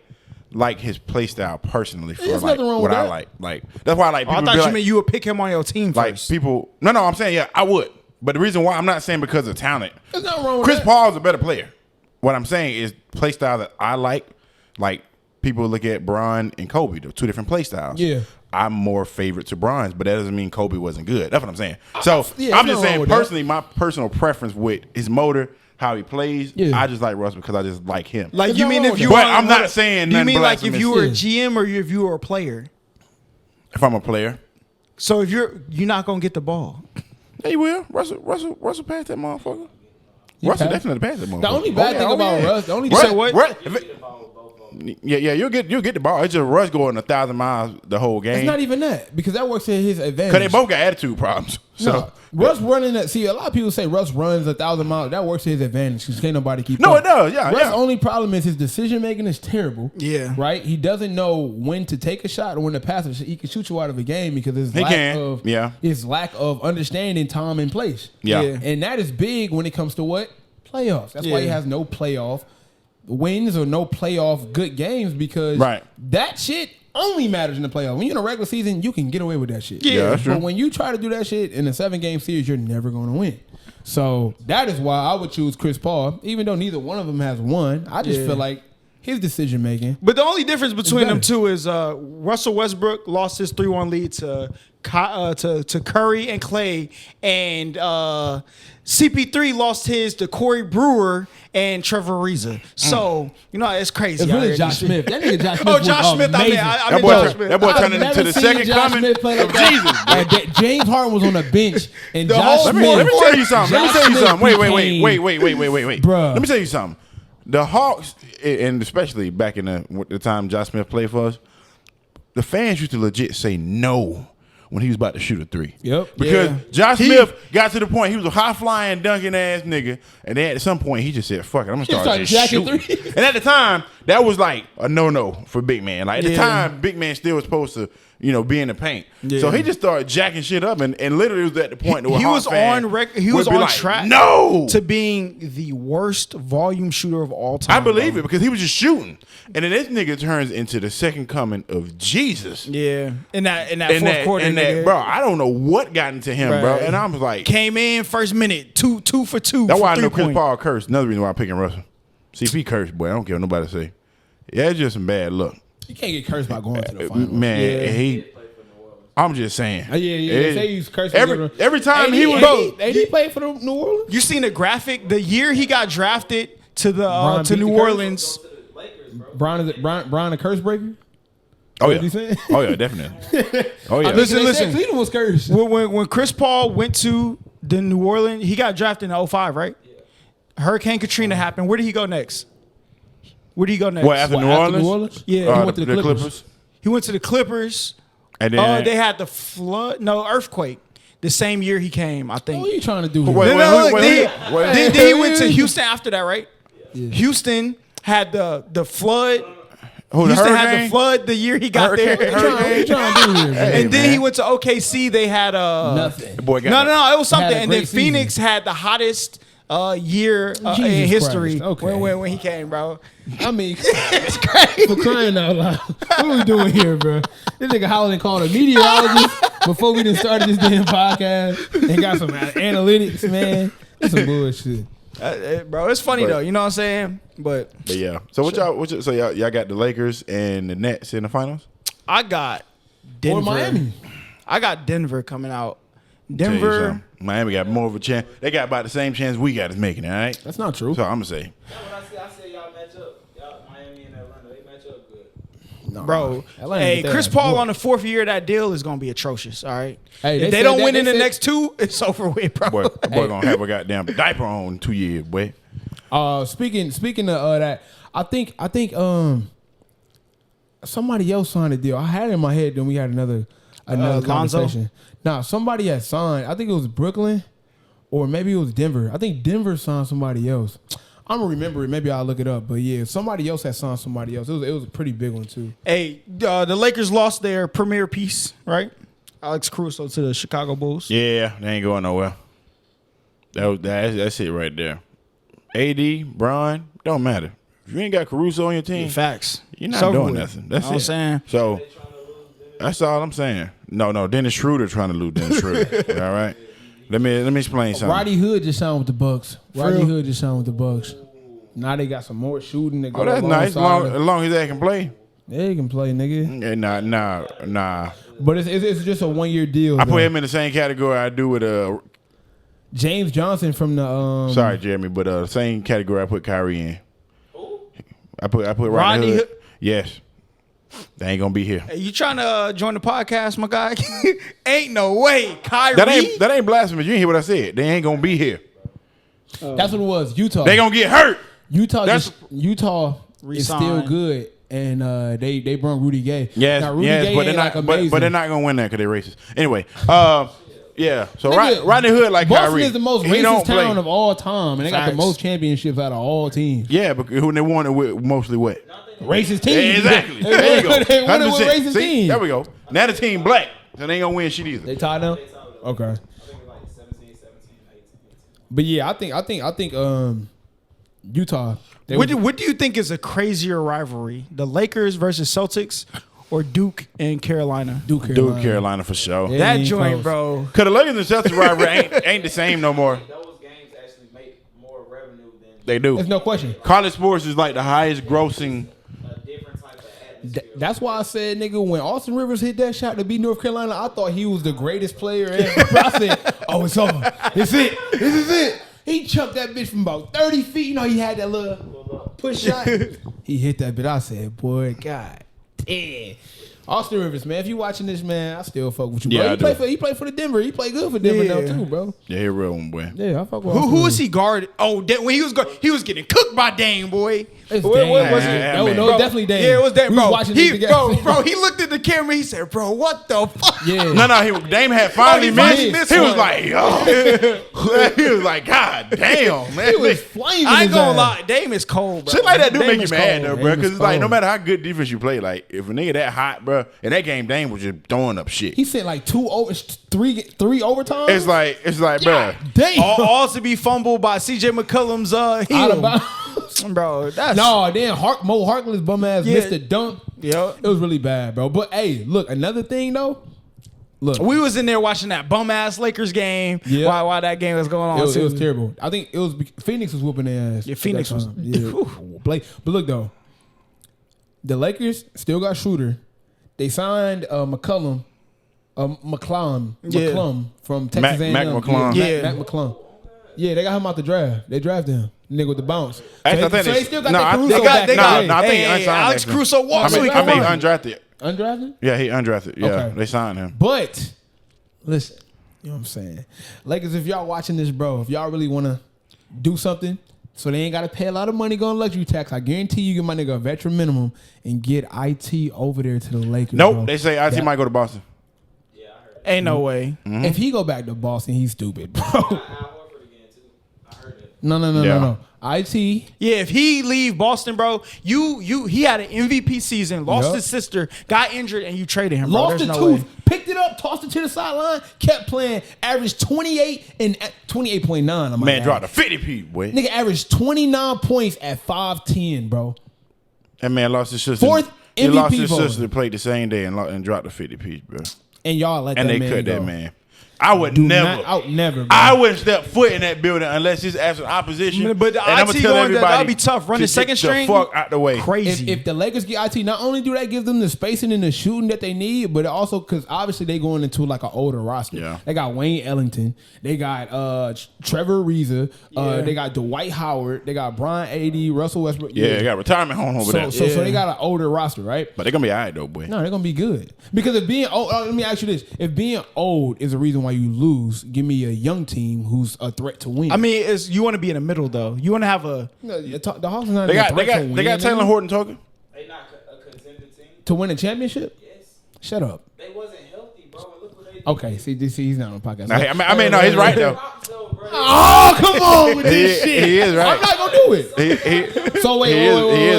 like his play style personally for There's like nothing wrong what with I that. like. Like that's why I like. I People thought be you like, meant you would pick him on your team like first. people. No, I'm saying yeah, I would. But the reason why I'm not saying because of talent. There's nothing wrong with Chris that. Paul is a better player. What I'm saying is play style that I like people look at Bron and Kobe, the two different play styles. Yeah. I'm more favorite to Bron's, but that doesn't mean Kobe wasn't good. That's what I'm saying. So Yeah, I'm there's just nothing wrong saying with that. personally, my personal preference with his motor, how he plays, Yeah. I just like Russell because I just like him. Like There's you nothing mean wrong if with you? that. But were- I'm not saying Do you nothing mean like if blasphemous. you were a Yeah. GM or if you were a player? If I'm a player, So if you're not gonna get the ball. yeah, you will. Russell passed that motherfucker. He Russell passed? definitely passed that motherfucker. The only bad thing about Russ, the only said what? Yeah, you'll get the ball. It's just Russ going 1,000 miles the whole game. It's not even that because that works to his advantage. Because they both got attitude problems. So No, Russ running that. See, a lot of people say Russ runs 1,000 miles. That works to his advantage because can't nobody keep No, up. it does. Yeah, Russ' yeah. only problem is his decision making is terrible. Yeah. Right. He doesn't know when to take a shot or when to pass it. He can shoot you out of a game because his He lack can. of Yeah. his lack of understanding time and place. Yeah. And that is big when it comes to what playoffs. That's why he Yeah. has no playoff wins or no playoff good games because Right. that shit only matters in the playoffs. When you're in a regular season, you can get away with that shit. Yeah, that's true. But when you try to do that shit in a 7-game series, you're never going to win. So that is why I would choose Chris Paul, even though neither one of them has won. I just Yeah. feel like his decision making. But the only difference between them better. two is Russell Westbrook lost his 3-1 lead to Curry and Clay, and CP3 lost his to Corey Brewer and Trevor Ariza. So it's crazy. It's out really here. Josh Smith. That nigga Josh Smith. Oh, Josh was Smith. amazing. I That meant boy, Josh Smith. that boy I've turned into never the seen second Josh coming Smith play like of that. Jesus. Bro. James Harden was on the bench, and The Josh whole- Smith. Let me tell you something. Let me tell you Josh something. Smith Wait. became- Bruh. Let me tell you something. The Hawks, and especially back in the time Josh Smith played for us, the fans used to legit say no when he was about to shoot a 3. Yep. Because Yeah. Josh Smith got to the point, he was a high-flying, dunking ass nigga, and then at some point he just said, fuck it, I'm going to start started just jacking shooting. threes. And at the time, that was like a no-no for big man. Like at the Yeah. time, big man still was supposed to, be in the paint. Yeah. So he just started jacking shit up and literally was at the point where He was he was on track to being the worst volume shooter of all time. I believe bro. it because he was just shooting. And then this nigga turns into the second coming of Jesus. Yeah, in that fourth quarter, nigga. Bro, I don't know what got into him, bro. Right. And I was like, Came in first minute, two for two. that's for why I know 3 Chris point. Paul cursed. Another reason why I'm picking Russell. CP cursed, boy. I don't care what nobody say. Yeah, it's just some bad luck. You can't get cursed by going to the finals. Man, Yeah. I'm just saying. Yeah. They say he's cursed. Every time he was AD played for the New Orleans. You seen the graphic? The year he got drafted to the Brian to beat New the curse? Orleans. Brian a curse breaker? Oh What yeah. you saying? Oh yeah, definitely. Oh yeah. Listen. Cleveland was cursed. When Chris Paul went to the New Orleans, he got drafted in 05, right? Hurricane Katrina happened. Where did he go next? What after What, New after Orleans? Yeah. He went to the Clippers. He went to the Clippers. And then They had the earthquake the same year he came, I think. What are you trying to do here? Wait, Then he went to Houston after that, right? Houston had the flood. Who, the Houston had Hurricane? the flood the year he got Hurricane? there. What you trying to do here, man? And then man. he went to OKC. They had Nothing. The boy got no, it was something. Had a And then great Phoenix season. had the hottest year in Jesus history Christ. Okay. when he came, bro. I mean, It's crazy. for crying out loud. What are we doing here, bro? This nigga Howland called a meteorologist before we done started this damn podcast and got some analytics, man. That's some bullshit. Bro, it's funny But- though. You know what I'm saying? But yeah. So y'all got the Lakers and the Nets in the finals? I got Denver. Or Miami. I got Denver coming out. Tell you Denver. something. Miami got more of a chance. They got about the same chance we got as making it, all right? That's not true. So I'm gonna say. I say y'all match up. Y'all, Miami and Atlanta, they match up good. No, Bro, Atlanta hey, get their Chris ass Paul whooped. on the 4th year of that deal is gonna be atrocious. All right, Hey, if they they said don't that- win they in the said- next 2, it's over with, bro. Boy, that boy gonna have a goddamn diaper on 2 years, boy. Speaking of that, I think somebody else signed a deal. I had it in my head. Then we had another Lonzo? conversation. Nah, somebody had signed. I think it was Brooklyn, or maybe it was Denver. I think Denver signed somebody else. I'm gonna remember it. Maybe I'll look it up. But yeah, somebody else had signed somebody else. It was a pretty big one too. Hey, the Lakers lost their premier piece, right? Alex Caruso to the Chicago Bulls. Yeah, they ain't going nowhere. That's it right there. AD, Bron, don't matter. If you ain't got Caruso on your team, Facts. you're not doing nothing. That's what I'm saying. So that's all I'm saying. No, Dennis Schroeder trying to lose Dennis Schroeder. All right. Let me explain something. Roddy Hood just signed with the Bucks. Hood just signed with the Bucks. Now they got some more shooting. Oh, that's nice. As long as they can play. They can play, nigga. Yeah, nah. But it's just a 1-year deal. I put him in the same category I do with James Johnson from the. Sorry, Jeremy, but the same category I put Kyrie in. I put Rodney Hood. Yes. They ain't gonna be here. Hey, you trying to join the podcast, my guy? Ain't no way, Kyrie. That ain't blasphemous. You didn't hear what I said. They ain't gonna be here. That's what it was. Utah. They gonna get hurt. Utah is still good, and they brought Rudy Gay. Yes, now, Rudy Gay but they're not. But they're not gonna win that because they're racist. Anyway, yeah. So Rodney Hood like Boston Kyrie. is the most racist town of all time, and they got the most championships out of all teams. Yeah, but when they won it with mostly what? Racist teams. Exactly. There you go. They won it with racist teams. There we go. Now the team black, so they ain't gonna win shit either. They tied them. Okay. But yeah, I think Utah. What do you think is a crazier rivalry? The Lakers versus Celtics or Duke and Carolina? Duke, Carolina for sure. Yeah, that joint, bro. Because the Lakers and Celtics rivalry ain't the same no more. Those games actually make more revenue than They do. There's no question. College sports is like the highest grossing. a different type of atmosphere. That's why I said, nigga, when Austin Rivers hit that shot to beat North Carolina, I thought he was the greatest player ever. I said, oh, it's over. It's it. This is it. He chucked that bitch from about 30 feet. You know, he had that little push shot. He hit that bitch. I said, boy, God damn. Austin Rivers, man, if you watching this, man, I still fuck with you, bro. Yeah, he played for the Denver. He played good for Denver now, too, bro. Yeah, he a real one, boy. Yeah, I fuck with Who was he guard? Oh, when he was getting cooked by Dame, boy. It's What Dame. was it? Yeah, No, man. no, definitely Dame. Yeah, it was Dame, We bro. watching this together. Bro, he looked at the camera. He said, "Bro, what the fuck?" Yeah. No, Dame had finally he finally missed. missed He was one. like, yo. He was like, God damn, man. He was flaming I ain't his gonna ass. lie, Dame is cold, bro. Shit like that do Dame make you is mad, cold. though, Dame bro. is Because it's like, no cold. matter how good defense you play, like, if a nigga that hot, bro, in that game, Dame was just throwing up shit. He sent like three overtimes. It's like, bro. Damn. All to be fumbled by C.J. McCollum's Out of heel. bounds. Bro, that's No, then Mo Harkless bum ass Yeah. missed the dunk. Yeah. It was really bad, bro. But hey, look, another thing though. Look, We was in there watching that bum ass Lakers game. Yeah. While that game was going on, it too. was terrible. I think it was Phoenix was whooping their ass. Yeah, Phoenix at that was- time. Yeah. But look though, the Lakers still got Shooter. They signed McCollum from Texas A&M. Mac McClung. Yeah. Mac McClung. Yeah, they got him out the draft. They drafted him. Nigga with the bounce. Actually, I So think they they- still got no, that I- Caruso they back. I there. think he unsigned Alex actually. Caruso walks so he I can mean, run. undrafted. Undrafted? Yeah, he undrafted. Yeah, Okay. they signed him. But listen, you know what I'm saying? Lakers, if y'all watching this, bro, if y'all really want to do something so they ain't got to pay a lot of money going luxury tax, I guarantee you get my nigga a veteran minimum and get IT over there to the Lakers. Nope, bro. they say IT might go to Boston. Ain't no way. If he go back to Boston, he's stupid, bro. Al Horford again too. I heard it. No. IT. Yeah, if he leave Boston, bro, he had an MVP season, lost Yup. his sister, got injured, and you traded him. Bro. Lost There's the no tooth, way. picked it up, tossed it to the sideline, kept playing, averaged 28 and 28.9. Man, dropped a 50 piece, boy. Nigga averaged 29 points at 5'10", bro. That man lost his sister. Fourth He lost MVP his voter. sister, played the same day and dropped a 50 piece, bro. And y'all let And that they man cut go. that man. I would Do never. not out never, bro. I wouldn't step foot in that building unless it's after opposition. But the And I'ma IT tell going there, that'll everybody be tough. Run to the second get string. The fuck out the way. Crazy. If the Lakers get IT, not only do that give them the spacing and the shooting that they need, but also because obviously they going into like an older roster. Yeah. They got Wayne Ellington. They got Trevor Ariza. They got Dwight Howard. They got Brian A.D., Russell Westbrook. Yeah, they got retirement home over there. So they got an older roster, right? But they're going to be all right, though, boy. No, they're gonna be good. Because if being old, let me ask you this: if being old is a reason why you lose, give me a young team who's a threat to win. I mean, you want to be in the middle though. You want to have a the Hawks is not They a got threat to win. they got Taylor Horton talking. They not a contender team. to win a championship. Yes. Shut up. They wasn't healthy, bro. And look what they did. Okay, see, he's not on the podcast. No, I mean, no, he's right though. Rocks, though, bro. All Oh, come on with this shit. He is right. I'm not gonna do it. So wait.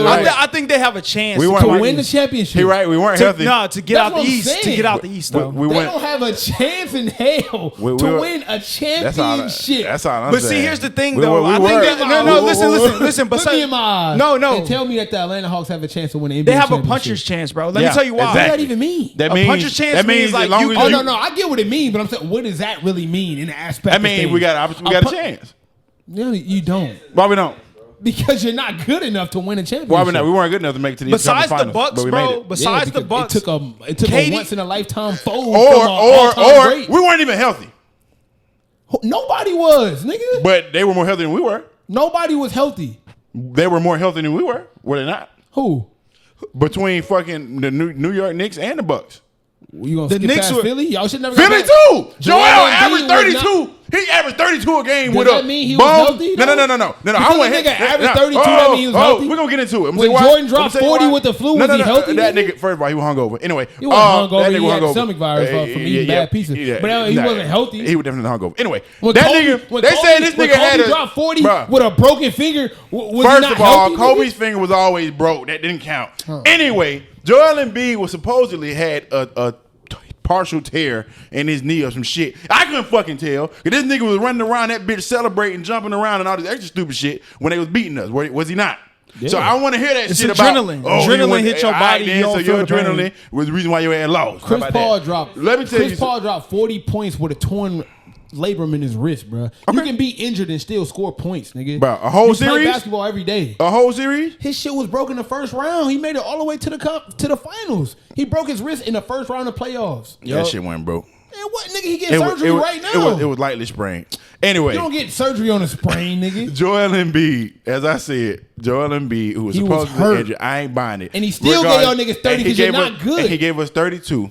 right. I think they have a chance We to weren't- win the championship. He right. We weren't healthy. to get out That's the what I'm East. To saying. get out the East, though. We They went. don't have a chance in hell to win a championship. That's all I'm But saying. see, here's the thing, We though. were- I we think were. that, no. Listen. Look me in my eyes. No. And tell me that the Atlanta Hawks have a chance to win the NBA They have a championship. puncher's chance, bro. Let Yeah, me tell you why. What does exactly. that even mean? That A means puncher's chance that means means like as long you- as Oh you- no, I get what it means, but I'm saying, what does that really mean in the aspect? I mean, of we got a pu- chance. No, you don't, Why we don't? because you're not good enough to win a championship. Why we not? We weren't good enough to make it to the Besides conference the finals, Bucks, but we made bro. it. Besides the Bucks, it took KD a once in a lifetime fold. Or we weren't even healthy, Nobody was, nigga. but they were more healthy than we were. Nobody was healthy. They were more healthy than we were they not? Who? Between fucking the New York Knicks and the Bucks. You gonna The skip Knicks past were- Philly? Y'all should never. Philly got back. too. Joel Embiid averaged was 32. He averaged 32 a game Does with that a mean he was bum. healthy, No. though? I Because want a nigga averaged 32, that mean he was healthy? We're gonna get into it. I'm When saying why. Jordan I'm dropped saying 40 why. with the flu, was he healthy, That nigga? nigga, first of all, he was hungover. Anyway, He wasn't hungover. that He nigga had hungover. stomach virus from eating bad pizza. But he wasn't healthy. He was definitely hungover. Anyway, When that Kobe- nigga. when They Kobe- said this when nigga had Kobe a dropped 40 Bruh. with a broken finger. Was he First not of all, healthy, Kobe's nigga? finger was always broke. That didn't count. Anyway, Joel Embiid was supposedly had a partial tear in his knee or some shit. I couldn't fucking tell. 'Cause this nigga was running around that bitch celebrating, jumping around, and all this extra stupid shit when they was beating us. Was he not? Yeah. So I want to hear that It's shit adrenaline. about Adrenaline hit your body, you So don't your feel the pain. adrenaline was the reason why your ass lost. How Chris about Paul that? dropped. Let me tell you. Chris Paul dropped 40 points with a torn labrum in his wrist, bro. You can be injured and still score points, nigga. Bro, a whole you play series? basketball every day. A whole series? His shit was broken the first round. He made it all the way to the finals. He broke his wrist in the first round of playoffs. That shit went broke. Man, what nigga? He getting surgery right now. It was lightly sprained. Anyway, You don't get surgery on a sprain, nigga. Joel Embiid, as I said, Joel Embiid, who was He was supposed to hurt. be injured, I ain't buying it. And he still gave y'all niggas 30 and he 'cause you're gave not us- good. And he gave us 32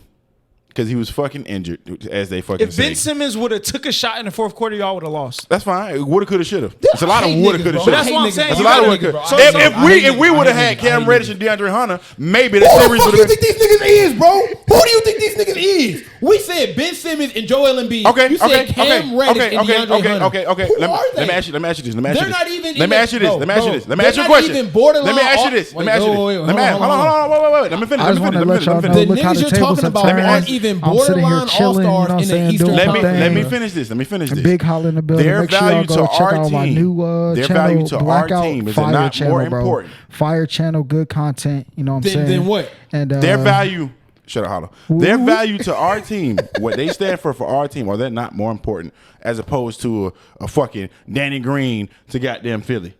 because he was fucking injured, as they fucking If say. Ben Simmons would have took a shot in the fourth quarter, y'all would have lost. That's fine. Woulda, coulda, shoulda. It's a lot of hate woulda, niggas, coulda, bro. shoulda. But that's what I'm saying. That's a You lot of gotta- woulda, bro. coulda. I hate If niggas. we would have I hate had niggas. Cam I hate Reddish niggas. and DeAndre Hunter, maybe the Who series the fuck would you have been. think these niggas is, bro? Who do you think these niggas is? We said Ben Simmons and Joel Embiid. Okay, You said okay, Cam Reddish and DeAndre Hunter. okay. Who Let are they? me ask you this. They're not even. Let me ask you this. bro, Let me ask you bro, this. Let me they're ask you a not question. even borderline Let me ask you off- this. Let me Wait, ask you wait, this. wait, Let me ask. hold on. Wait. Let me finish. I just want to let y'all know. The Look how niggas the you're tables talking have about turned. aren't even I'm sitting here borderline chilling, you know all-stars what I'm in the saying, Eastern doing my Conference. Let me thing. finish this. And Big Holla in the building. Their Make sure y'all value go to check our out my team. new Their channel, value to our Blackout team is Fire not channel, more bro. important. Fire channel, good content. You know what I'm saying? Then what? And Their value. Shut up, Holla. Their Woo. value to our team, what they stand for our team, are they not more important as opposed to a fucking Danny Green to goddamn Philly?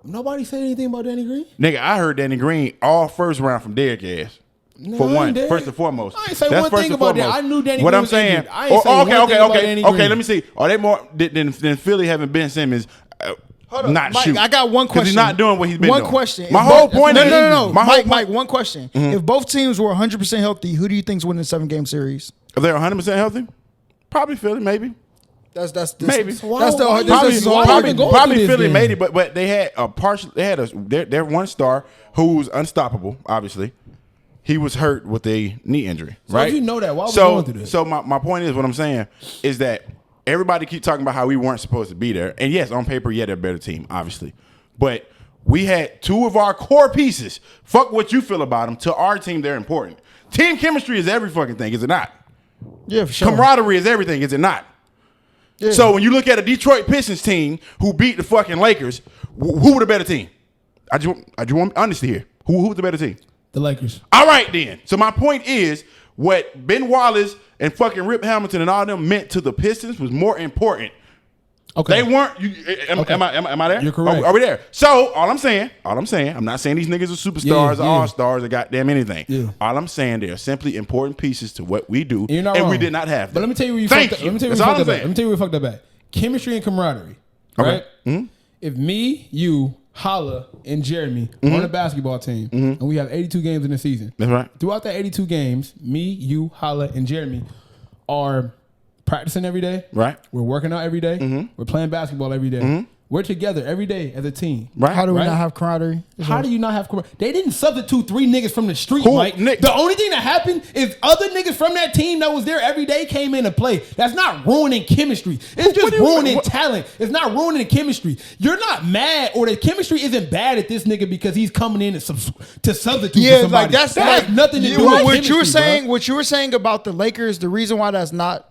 Nobody said anything about Danny Green. Nigga, I heard Danny Green all first round from Derrick ass. No, For I one, ain't dead. first and foremost. I ain't say That's one first thing and about that. foremost. I knew Danny What Green I'm was saying. injured. I ain't say one thing about Danny Okay. Green. Let me see. Are they more than Philly having Ben Simmons? Hold on, Not Mike, shoot. I got one question. Because he's not doing what he's been doing. One question. My If whole both- point no, is no. My whole Mike, point, one question. If both teams were 100% healthy, who do you think's winning the 7-game series? if they're 100% healthy, probably Philly, maybe. That's Maybe. That's the Why Probably, you even going probably through this Philly then? made it, but they had a partial. They had their one star who's unstoppable. Obviously, he was hurt with a knee injury. So right? if you know that, why are we going through this? So my point is, what I'm saying is that everybody keep talking about how we weren't supposed to be there, and yes, on paper, yeah, they're a better team, obviously, but we had two of our core pieces. Fuck what you feel about them. To our team, they're important. Team chemistry is every fucking thing, is it not? Yeah, for sure. Camaraderie is everything, is it not? Yeah. So when you look at a Detroit Pistons team who beat the fucking Lakers, who was the better team? I just want honesty here. Who was the better team? The Lakers. All right then. So my point is, what Ben Wallace and fucking Rip Hamilton and all them meant to the Pistons was more important. Okay. They weren't. Am I there? You're correct. Are we there? So all I'm saying, I'm not saying these niggas are superstars or all stars or goddamn anything. Yeah. All I'm saying, they are simply important pieces to what we do, You're not and wrong. we did not have them. But let me tell you where you Thank fucked up. you. Let me tell you That's where you all fucked I'm up at. saying. Let me tell you where you fucked up at. Chemistry and camaraderie. Okay. Right? Mm-hmm. If me, you, Holla, and Jeremy Mm-hmm. are on a basketball team, and we have 82 games in the season. That's right. Throughout that 82 games, me, you, Holla, and Jeremy are practicing every day. Right. We're working out every day. We're playing basketball every day. We're together every day as a team. Right. How do we not have camaraderie? How do you not have camaraderie? They didn't substitute 3 niggas from the street, Who? Mike. Nick. The only thing that happened is other niggas from that team that was there every day came in to play. That's not ruining chemistry. It's just ruining talent. It's not ruining chemistry. You're not mad, or the chemistry isn't bad at this nigga because he's coming in to substitute for somebody. like that has nothing to do with what chemistry, you were saying. bro. What you were saying about the Lakers. The reason why that's not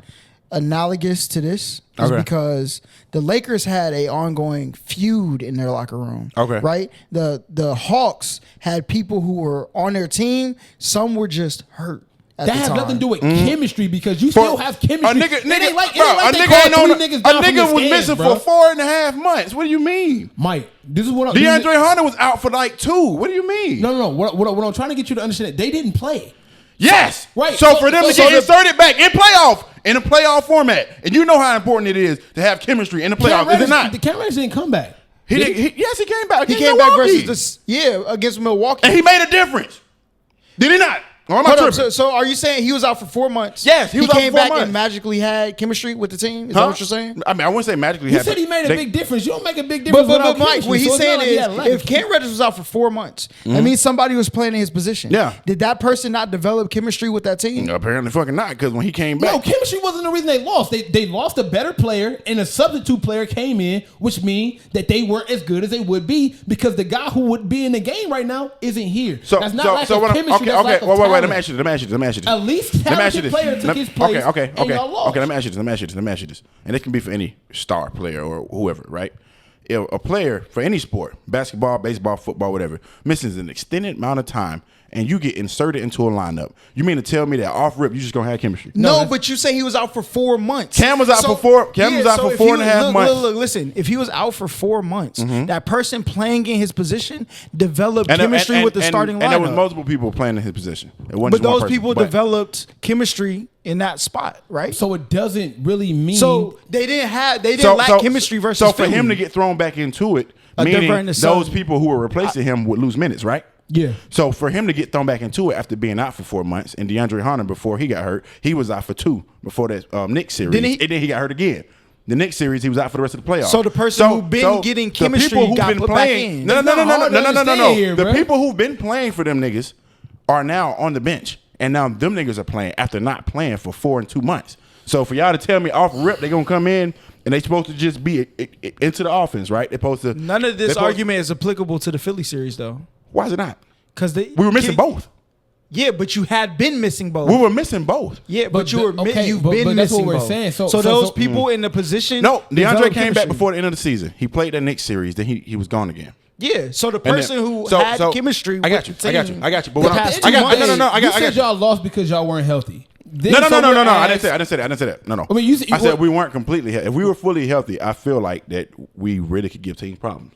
analogous to this is because the Lakers had a ongoing feud in their locker room. Okay. Right? The Hawks had people who were on their team. Some were just hurt. That has nothing to do with chemistry because you still have chemistry. A nigga, It ain't like bro, they a nigga called ain't on. 3 niggas A down from nigga the was stands, missing bro. for 4.5 months. What do you mean? Mike, this is what DeAndre Hunter was out for like 2. What do you mean? No. What I'm trying to get you to understand, they didn't play. Yes. Right. So for them to so get inserted back in a playoff format, and you know how important it is to have chemistry in the playoff, is it not? The Cam Reddish didn't come back. Yes, he came back. He against came back Milwaukee. versus against Milwaukee. And he made a difference. Did he not? Or am I Hold up, tripping? so are you saying he was out for 4 months? Yes, he was out came for 4 back months. and magically had chemistry with the team. Is that what you're saying? I mean, I wouldn't say magically. He said he made a big difference. You don't make a big difference. But without Mike, chemistry, what he's so it's saying not like he is, had a lack if of Cam Reddish was out for 4 months, that means somebody was playing in his position. Yeah. Did that person not develop chemistry with that team? Apparently fucking not, because when he came back. No, chemistry wasn't the reason they lost. They lost a better player, and a substitute player came in, which means that they weren't as good as they would be because the guy who would be in the game right now isn't here. That's not lack of chemistry. That's lack of wait. talent. Let me ask you this. At least talented player took his place. Okay. And y'all lost. Okay, let me ask you this. And it can be for any star player or whoever, right? If a player for any sport, basketball, baseball, football, whatever, misses an extended amount of time and you get inserted into a lineup, you mean to tell me that off rip you just gonna have chemistry? No, but you say he was out for 4 months. Cam was out for 4.5 months. Look, listen. If he was out for 4 months, that person playing in his position developed chemistry with the starting lineup. And there was multiple people playing in his position. But those people developed chemistry in that spot, right? So it doesn't really mean. So they didn't lack chemistry versus. So for Philly. him to get thrown back into it, Denver meaning and the Suns. those people who were replacing him would lose minutes, right? Yeah. So for him to get thrown back into it after being out for 4 months, and DeAndre Hunter before he got hurt, he was out for 2 before that Knicks series, and then he got hurt again. The Knicks series, he was out for the rest of the playoffs. So the person who's been getting chemistry got put back in. No. Here, The bro. people who've been playing for them niggas are now on the bench, and now them niggas are playing after not playing for 4 and 2 months. So for y'all to tell me off rip they gonna come in and they supposed to just be into the offense, right? They're supposed to. None of this argument is applicable to the Philly series, though. Why is it not? Because We were missing both. Yeah, but you had been missing both. We were missing both. Yeah, but you've been missing that's what we're both. saying. So those people in the position. No, DeAndre developed came back chemistry. before the end of the season. He played that Knicks series, then he was gone again. Yeah, so the And then- person who so- had so- chemistry. I got you. with the I got team you. I got you. But the what I'm- past I got- 2 months- no, I You got said you. y'all lost because y'all weren't healthy. Then No, I someone didn't asked- say that. I didn't say that. No. I mean, I said we weren't completely healthy. If we were fully healthy, I feel like that we really could give teams problems.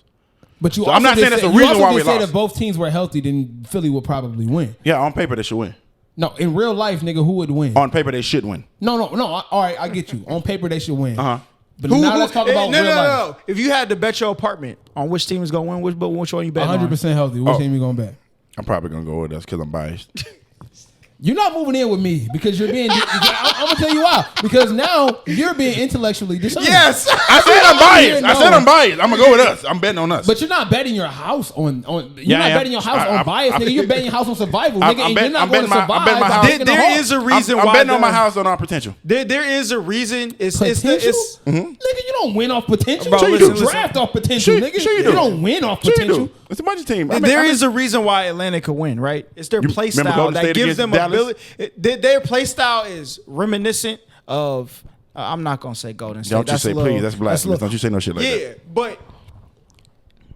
But you So also I'm not did saying that's say- the you reason also why did we say lost. that both teams were healthy, then Philly would probably win. Yeah, on paper they should win. No, in real life, nigga, who would win? On paper they should win. No. All right, I get you. On paper, they should win. Uh-huh. But now let's talk about real life. No. If you had to bet your apartment on which team is going to win, which one you bet 100% healthy. Which Oh. team you gonna bet? I'm probably gonna go with us because I'm biased. You're not moving in with me because you're being. I'm gonna tell you why. Because now you're being intellectually dishonest. Yes. I said I'm biased. No. I said I'm biased. I'm gonna go with us. I'm betting on us. But you're not betting your house on. You're Yeah, not I am. betting your house I- on bias, nigga. You're betting your house on survival, I'm- nigga. I'm And bet- you're not I'm going to betting my- survive. I'm betting my by house. taking a There hawk. is a reason I'm why betting on my the- house on our potential. There is a reason. It's Potential? it's Nigga, you don't win off potential. Bro, Sure you listen, do. Draft listen. off potential, nigga. Sure you you do. don't win off Sure you potential. do. It's a bunch of teams. There is a reason why Atlanta could win, right? It's their play remember style Golden that State gives against them Dallas? ability. Their play style is reminiscent of. I'm not gonna say Golden State. Don't you That's say a little- please? That's blasphemous. a little- Don't you say no shit like that. Yeah, but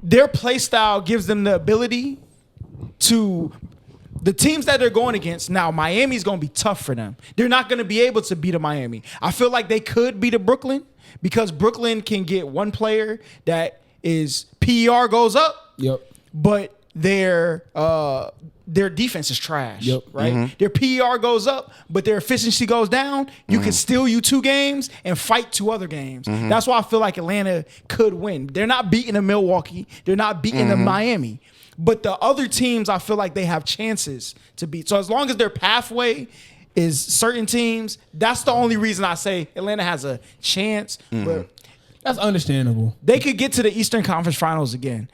their play style gives them the ability to. The teams that they're going against now, Miami's going to be tough for them. They're not going to be able to beat a Miami. I feel like they could beat a Brooklyn because Brooklyn can get one player that is PER goes up. Yep. But their defense is trash. Yep. Right. Their PER goes up, but their efficiency goes down. You can steal you 2 games and fight 2 other games. That's why I feel like Atlanta could win. They're not beating a Milwaukee. They're not beating a Miami. But the other teams, I feel like they have chances to beat. So as long as their pathway is certain teams, that's the only reason I say Atlanta has a chance. But That's understandable. They could get to the Eastern Conference Finals again.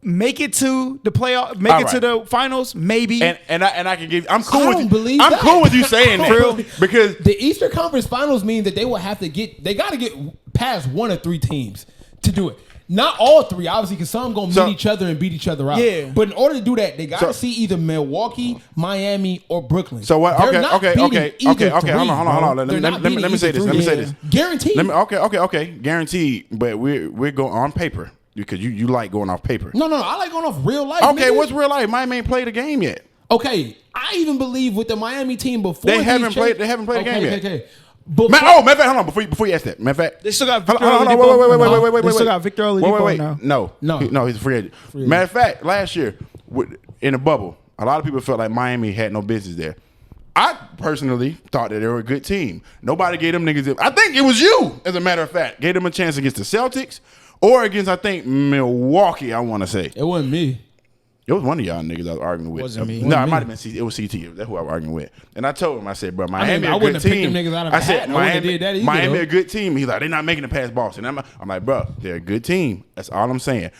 Make it to the playoff. Make it to the finals, maybe. And I can give. I'm cool I with don't you. believe I'm that. cool with you saying that because the Eastern Conference Finals mean that they will have to get. They got to get past one of three teams to do it. Not all three, obviously, because some gonna meet each other and beat each other out. Yeah. But in order to do that, they got to see either Milwaukee, Miami, or Brooklyn. So what? They're not beating either Okay. three, Hold on. Let me say this. Let me say this. Guaranteed. Okay. Guaranteed. But we're going on paper because you like going off paper. No. I like going off real life. Okay, nigga. what's real life? Miami ain't played a game yet. Okay, I even believe with the Miami team before They haven't played a game yet. Okay. Matter of fact, hold on. Before you ask that, matter of fact, They still got Victor hold on, Oladipo. wait. They still got Victor Oladipo now. No, he's a free agent. Matter of fact, last year in the bubble, a lot of people felt like Miami had no business there. I personally thought that they were a good team. Nobody gave them niggas. I think it was you, as a matter of fact, gave them a chance against the Celtics or against, I think, Milwaukee. I want to say It wasn't me. it was one of y'all niggas I was arguing with. Wasn't me. No, it might have been it was CT. That's who I was arguing with. And I told him, I said, bro, Miami I a wouldn't good have picked team. them niggas out of a I said, hat. I wouldn't have did that either, Miami though. a good team. He's like, they're not making it past Boston. I'm like, bro, they're a good team. That's all I'm saying.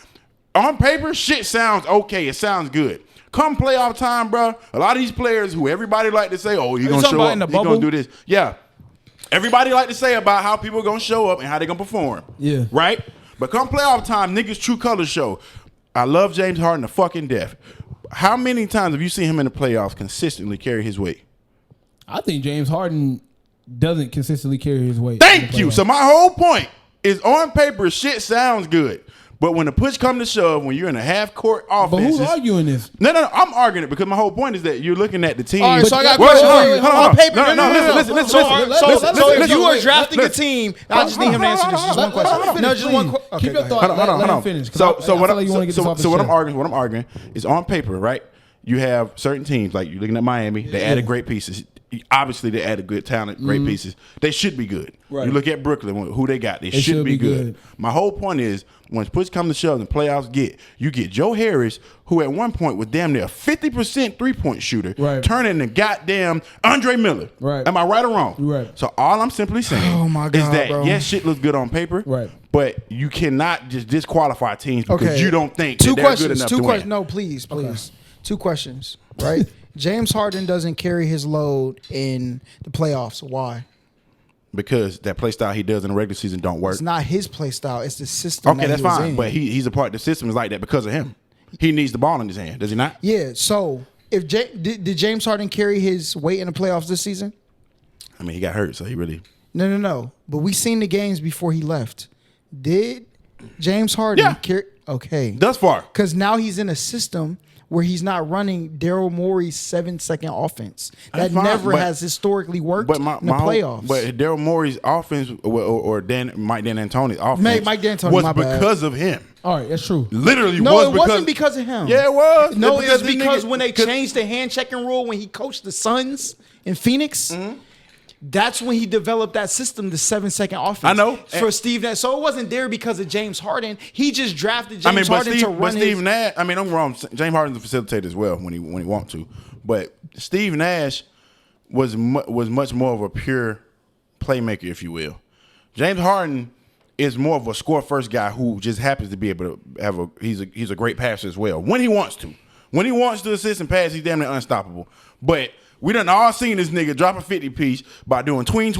On paper, shit sounds okay. It sounds good. Come playoff time, bro, a lot of these players who everybody like to say, oh, he's going to show up, he's going to do this. Yeah. Everybody like to say about how people going to show up and how they going to perform. Yeah. Right? But come playoff time, niggas' true colors show. I love James Harden to fucking death. How many times have you seen him in the playoffs consistently carry his weight? I think James Harden doesn't consistently carry his weight. Thank you. So my whole point is on paper, shit sounds good. But when the push come to shove, when you're in a half court offense, But who's arguing this? No, I'm arguing it because my whole point is that you're looking at the team. All right, so I got a Wait, question wait, for wait, you. hold On paper, listen. So if you are drafting a team, I just need him to answer this. Just one question. No, just one question. Keep your thought. Let him finish. So what I'm I'm arguing is on paper, right? You have certain teams like you're looking at Miami. They added great pieces. Obviously, they added good talent, great pieces. They should be good. Right. You look at Brooklyn, who they got. They should be good. My whole point is, when push come to shove and playoffs you get Joe Harris, who at one point was damn near 50% three-point shooter, turning to goddamn Andre Miller. Right. Am I right or wrong? Right. So all I'm simply saying is that, yes, shit looks good on paper, right, but you cannot just disqualify teams because you don't think that they're good enough to win. No, please. Okay. 2 questions, right? James Harden doesn't carry his load in the playoffs. Why? Because that play style he does in the regular season don't work. It's not his play style. It's the system. Okay, that's fine. But he's a part of the system is like that because of him. He needs the ball in his hand, does he not? Yeah. So if did James Harden carry his weight in the playoffs this season? I mean, he got hurt, so he really. No. But we seen the games before he left. Did James Harden carry? Okay. Thus far. Because now he's in a system where he's not running Daryl Morey's 7-second offense. That never has historically worked in the playoffs. But Daryl Morey's offense or Mike D'Antoni's offense Mike D'Antoni, was because of him. All right, that's true. Literally no, was it wasn't because of him. Yeah, it was. No, it was because when they changed the hand checking rule when he coached the Suns in Phoenix, that's when he developed that system, the 7-second offense. I know. For Steve Nash. So it wasn't there because of James Harden. He just drafted James Harden to run but Steve Nash, I mean, I'm wrong. James Harden's a facilitator as well when he wants to. But Steve Nash was much more of a pure playmaker, if you will. James Harden is more of a score-first guy who just happens to be able to have he's a great passer as well when he wants to. When he wants to assist and pass, he's damn near unstoppable. But we done all seen this nigga drop a 50 piece by doing tween,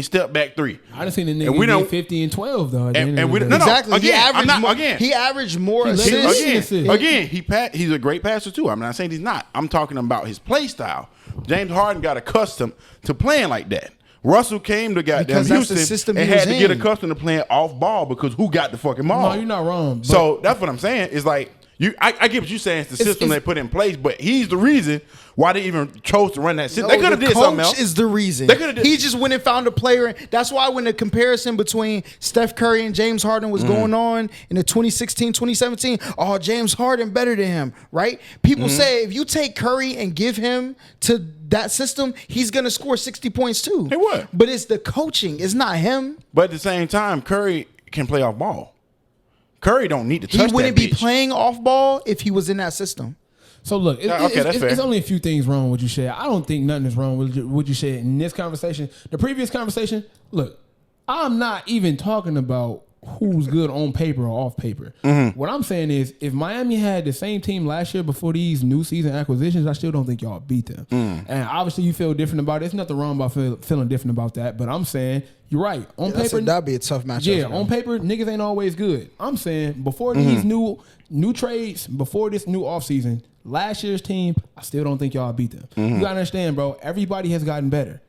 step back 3. I done seen the nigga do 50 and 12 though. Exactly. Again, he averaged more assists. Again, he's a great passer too. I'm not saying he's not. I'm talking about his play style. James Harden got accustomed to playing like that. Russell came to goddamn Houston and had to get accustomed to playing off ball because who got the fucking ball? No, you're not wrong. So that's what I'm saying. Is like I get what you're saying. It's the system they put in place, but he's the reason why they even chose to run that system. They could have did something else. Coach is the reason. He just went and found a player. That's why when the comparison between Steph Curry and James Harden was going on in the 2016, 2017, James Harden better than him, right? People say if you take Curry and give him to that system, he's going to score 60 points too. He would. But it's the coaching. It's not him. But at the same time, Curry can play off ball. Curry don't need to touch that bitch. He wouldn't be playing off ball if he was in that system. So look, it's only a few things wrong with what you said. I don't think nothing is wrong with what you said in this conversation. The previous conversation, look, I'm not even talking about who's good on paper or off paper. What I'm saying is, if Miami had the same team last year before these new season acquisitions, I still don't think y'all beat them. And obviously, you feel different about it. There's nothing wrong about feeling different about that. But I'm saying, you're right. On paper, that'd be a tough matchup. Yeah, on paper, niggas ain't always good. I'm saying, before these new trades, before this new offseason, last year's team, I still don't think y'all beat them. You gotta understand, bro, everybody has gotten better.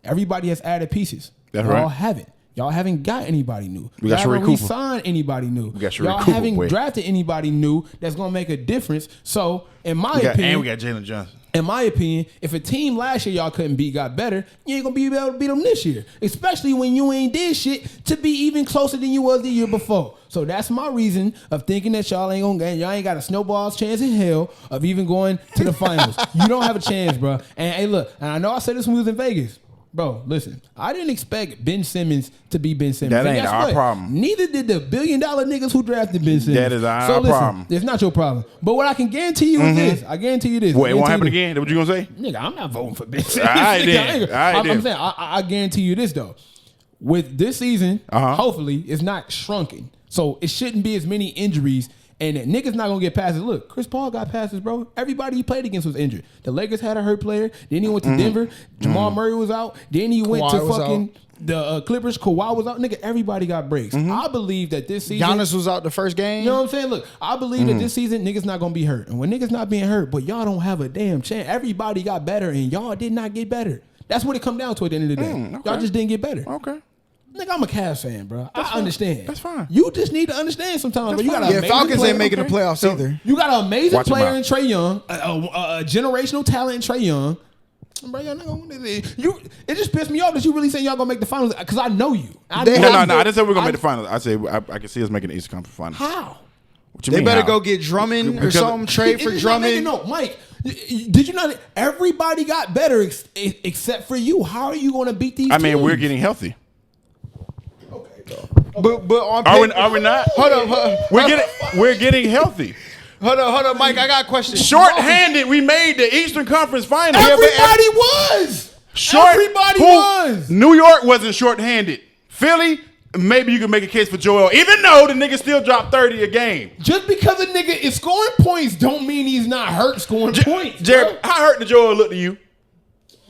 Everybody has added pieces. That's y'all right. haven't. Y'all haven't got anybody new. We got y'all Sharik haven't Cooper. re-signed anybody new. We got Sharik y'all Cooper, haven't boy. drafted anybody new that's gonna make a difference. So, in my opinion, and we got Jalen Johnson. in my opinion, if a team last year y'all couldn't beat got better, you ain't gonna be able to beat them this year. Especially when you ain't did shit to be even closer than you was the year before. So that's my reason of thinking that y'all ain't gonna get. Y'all ain't got a snowball's chance in hell of even going to the finals. You don't have a chance, bro. And hey, look, and I know I said this when we was in Vegas. Bro, listen, I didn't expect Ben Simmons to be Ben Simmons. That And ain't guess our what? problem. Neither did the $1 billion niggas who drafted Ben Simmons. That is our so listen, problem. It's not your problem. But what I can guarantee you is this. I guarantee you this. Wait, it won't Guarantee happen you again? That what you gonna say? Nigga, I'm not voting for Ben Simmons. I Nigga, did. I'm saying, I guarantee you this, though. With this season, hopefully, it's not shrunken. So it shouldn't be as many injuries. And that niggas not gonna get passes. Look, Chris Paul got passes, bro. Everybody he played against was injured. The Lakers had a hurt player. Then he went to Denver. Jamal Murray was out. Then he went to fucking the Clippers. Kawhi was out. Nigga, everybody got breaks. I believe that this season, Giannis was out the first game. you know what I'm saying? Look, I believe that this season niggas not gonna be hurt. And when niggas not being hurt, but y'all don't have a damn chance. Everybody got better and y'all did not get better. That's what it come down to at the end of the day. Okay. Y'all just didn't get better. Okay. Nigga, I'm a Cavs fan, bro. I understand. That's fine. You just need to understand sometimes. Bro. You got Yeah, Falcons ain't making the playoffs either. You got an amazing Watch 'em player out. in Trae Young, a generational talent in Trae Young. Bro, y'all not gonna, it just pissed me off that you really saying y'all gonna make the finals because I know you. No. I didn't say we're gonna make the finals. I say I can see us making the Eastern Conference Finals. How? What you They mean, better how? go get Drummond or something. Trade for It's not making Drummond. no, Mike. Did you not? Everybody got better except for you. How are you gonna beat these? I mean, teams? we're getting healthy. But on Are paper, we not? Hold up. We're getting healthy. Hold up, Mike. I got a question. Short-handed, we made the Eastern Conference Finals. Everybody was. Everybody was. New York wasn't short-handed. Philly, maybe you can make a case for Joel, even though the nigga still dropped 30 a game. Just because a nigga is scoring points don't mean he's not hurt scoring points. Jared, how hurt did Joel look to you?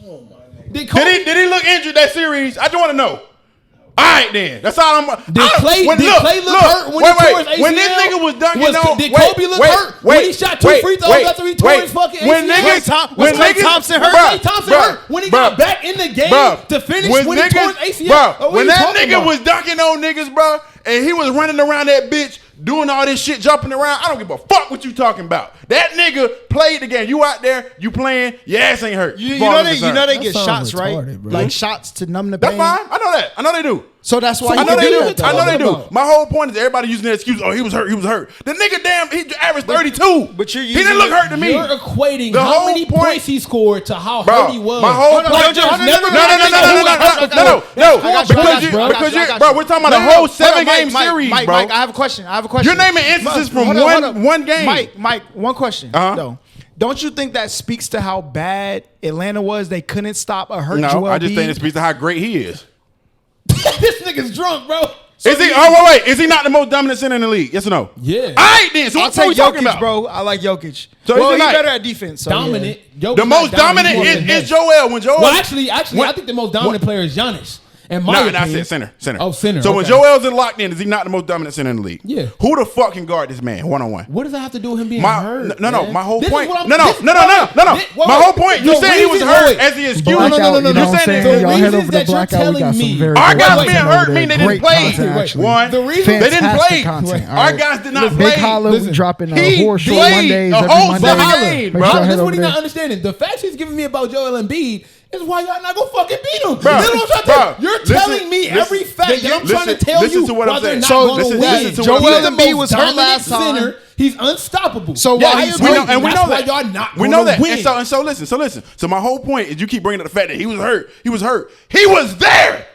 Oh my nigga. Did he look injured that series? I just want to know. All right, then. That's all I'm. Did Clay look hurt when he tore his ACL? When this nigga was dunking on, did Kobe look hurt when he shot two free throws after he tore his fucking ACL? When Klay Thompson hurt? Klay Thompson hurt when he got back in the game to finish when he tore his ACL. When that nigga was dunking on niggas, bro, and he was running around that bitch doing all this shit, jumping around, I don't give a fuck what you talking about. That nigga played the game. You out there, you playing, your ass ain't hurt. You know they get sounds shots, retarded, right? bro. Like shots to numb the That's pain. fine. I know that. I know they do. So that's why I know you they do do. that, though. I know they do. about? My whole point is everybody using that excuse. Oh, he was hurt. He was hurt. The nigga, damn, he averaged 32. But you're he didn't look hurt to me. You're equating The how whole many point- points he scored to how Bro, hurt he was. my whole No, point. no, no, no, No, we're talking about a whole 7-game series, Mike, bro. Mike, I have a question. You're You're naming instances from one game. Mike, one question. Though. Don't you think that speaks to how bad Atlanta was? They couldn't stop a hurt No, Joel I just think Embiid? it speaks to how great he is. This nigga's drunk, bro. Is he? Oh, wait. Is he not the most dominant center in the league? Yes or no? Yeah. All right, then. So I'll what are we take talking Jokic, about? bro. I like Jokic. So Well, he's he's not- better at defense. So Dominant. yeah. Jokic The is most not dominant more than is him. Joel. When Joel. Well, actually, when- I think the most dominant player is Giannis. And my No, I opinion, said center. Oh, center. So when okay. Joel's in locked in, is he not the most dominant center in the league? Yeah. Who the fuck can guard this man one-on-one? What does that have to do with him being hurt? No. man? My whole This is point. what I'm- No. this is My wait, whole point. You the saying he was reason- hurt wait. as the excuse. Blackout, No. you know what I'm saying saying? the Y'all head reasons over to that you're Blackout. We got telling some me- very Our good guys content being over hurt there. mean they didn't Great play. content, actually. One. The reason They didn't Fantastic play. content. All Our right. guys did not Listen, play. Big Holla, Listen, we dropping he horse show played Mondays a every whole Monday. seven Holla, games, Make bro. sure y'all This head is over what he there. not understanding. The facts he's giving me about Joel Embiid is why y'all not gonna fucking beat him. Bruh, That's what I'm trying to tell bruh, you. You're listen, telling me listen, every fact that I'm trying to listen, tell listen you to what I'm why they're saying. not So, gonna listen win. to what Joel I'm saying. Embiid was hurt Dominant last time. center. He's unstoppable. So yeah, why I he's agree. hurt? And we That's know that. why y'all not We gonna know that. win. And so listen. So my whole point is you keep bringing up the fact that he was hurt. He was hurt. He was there.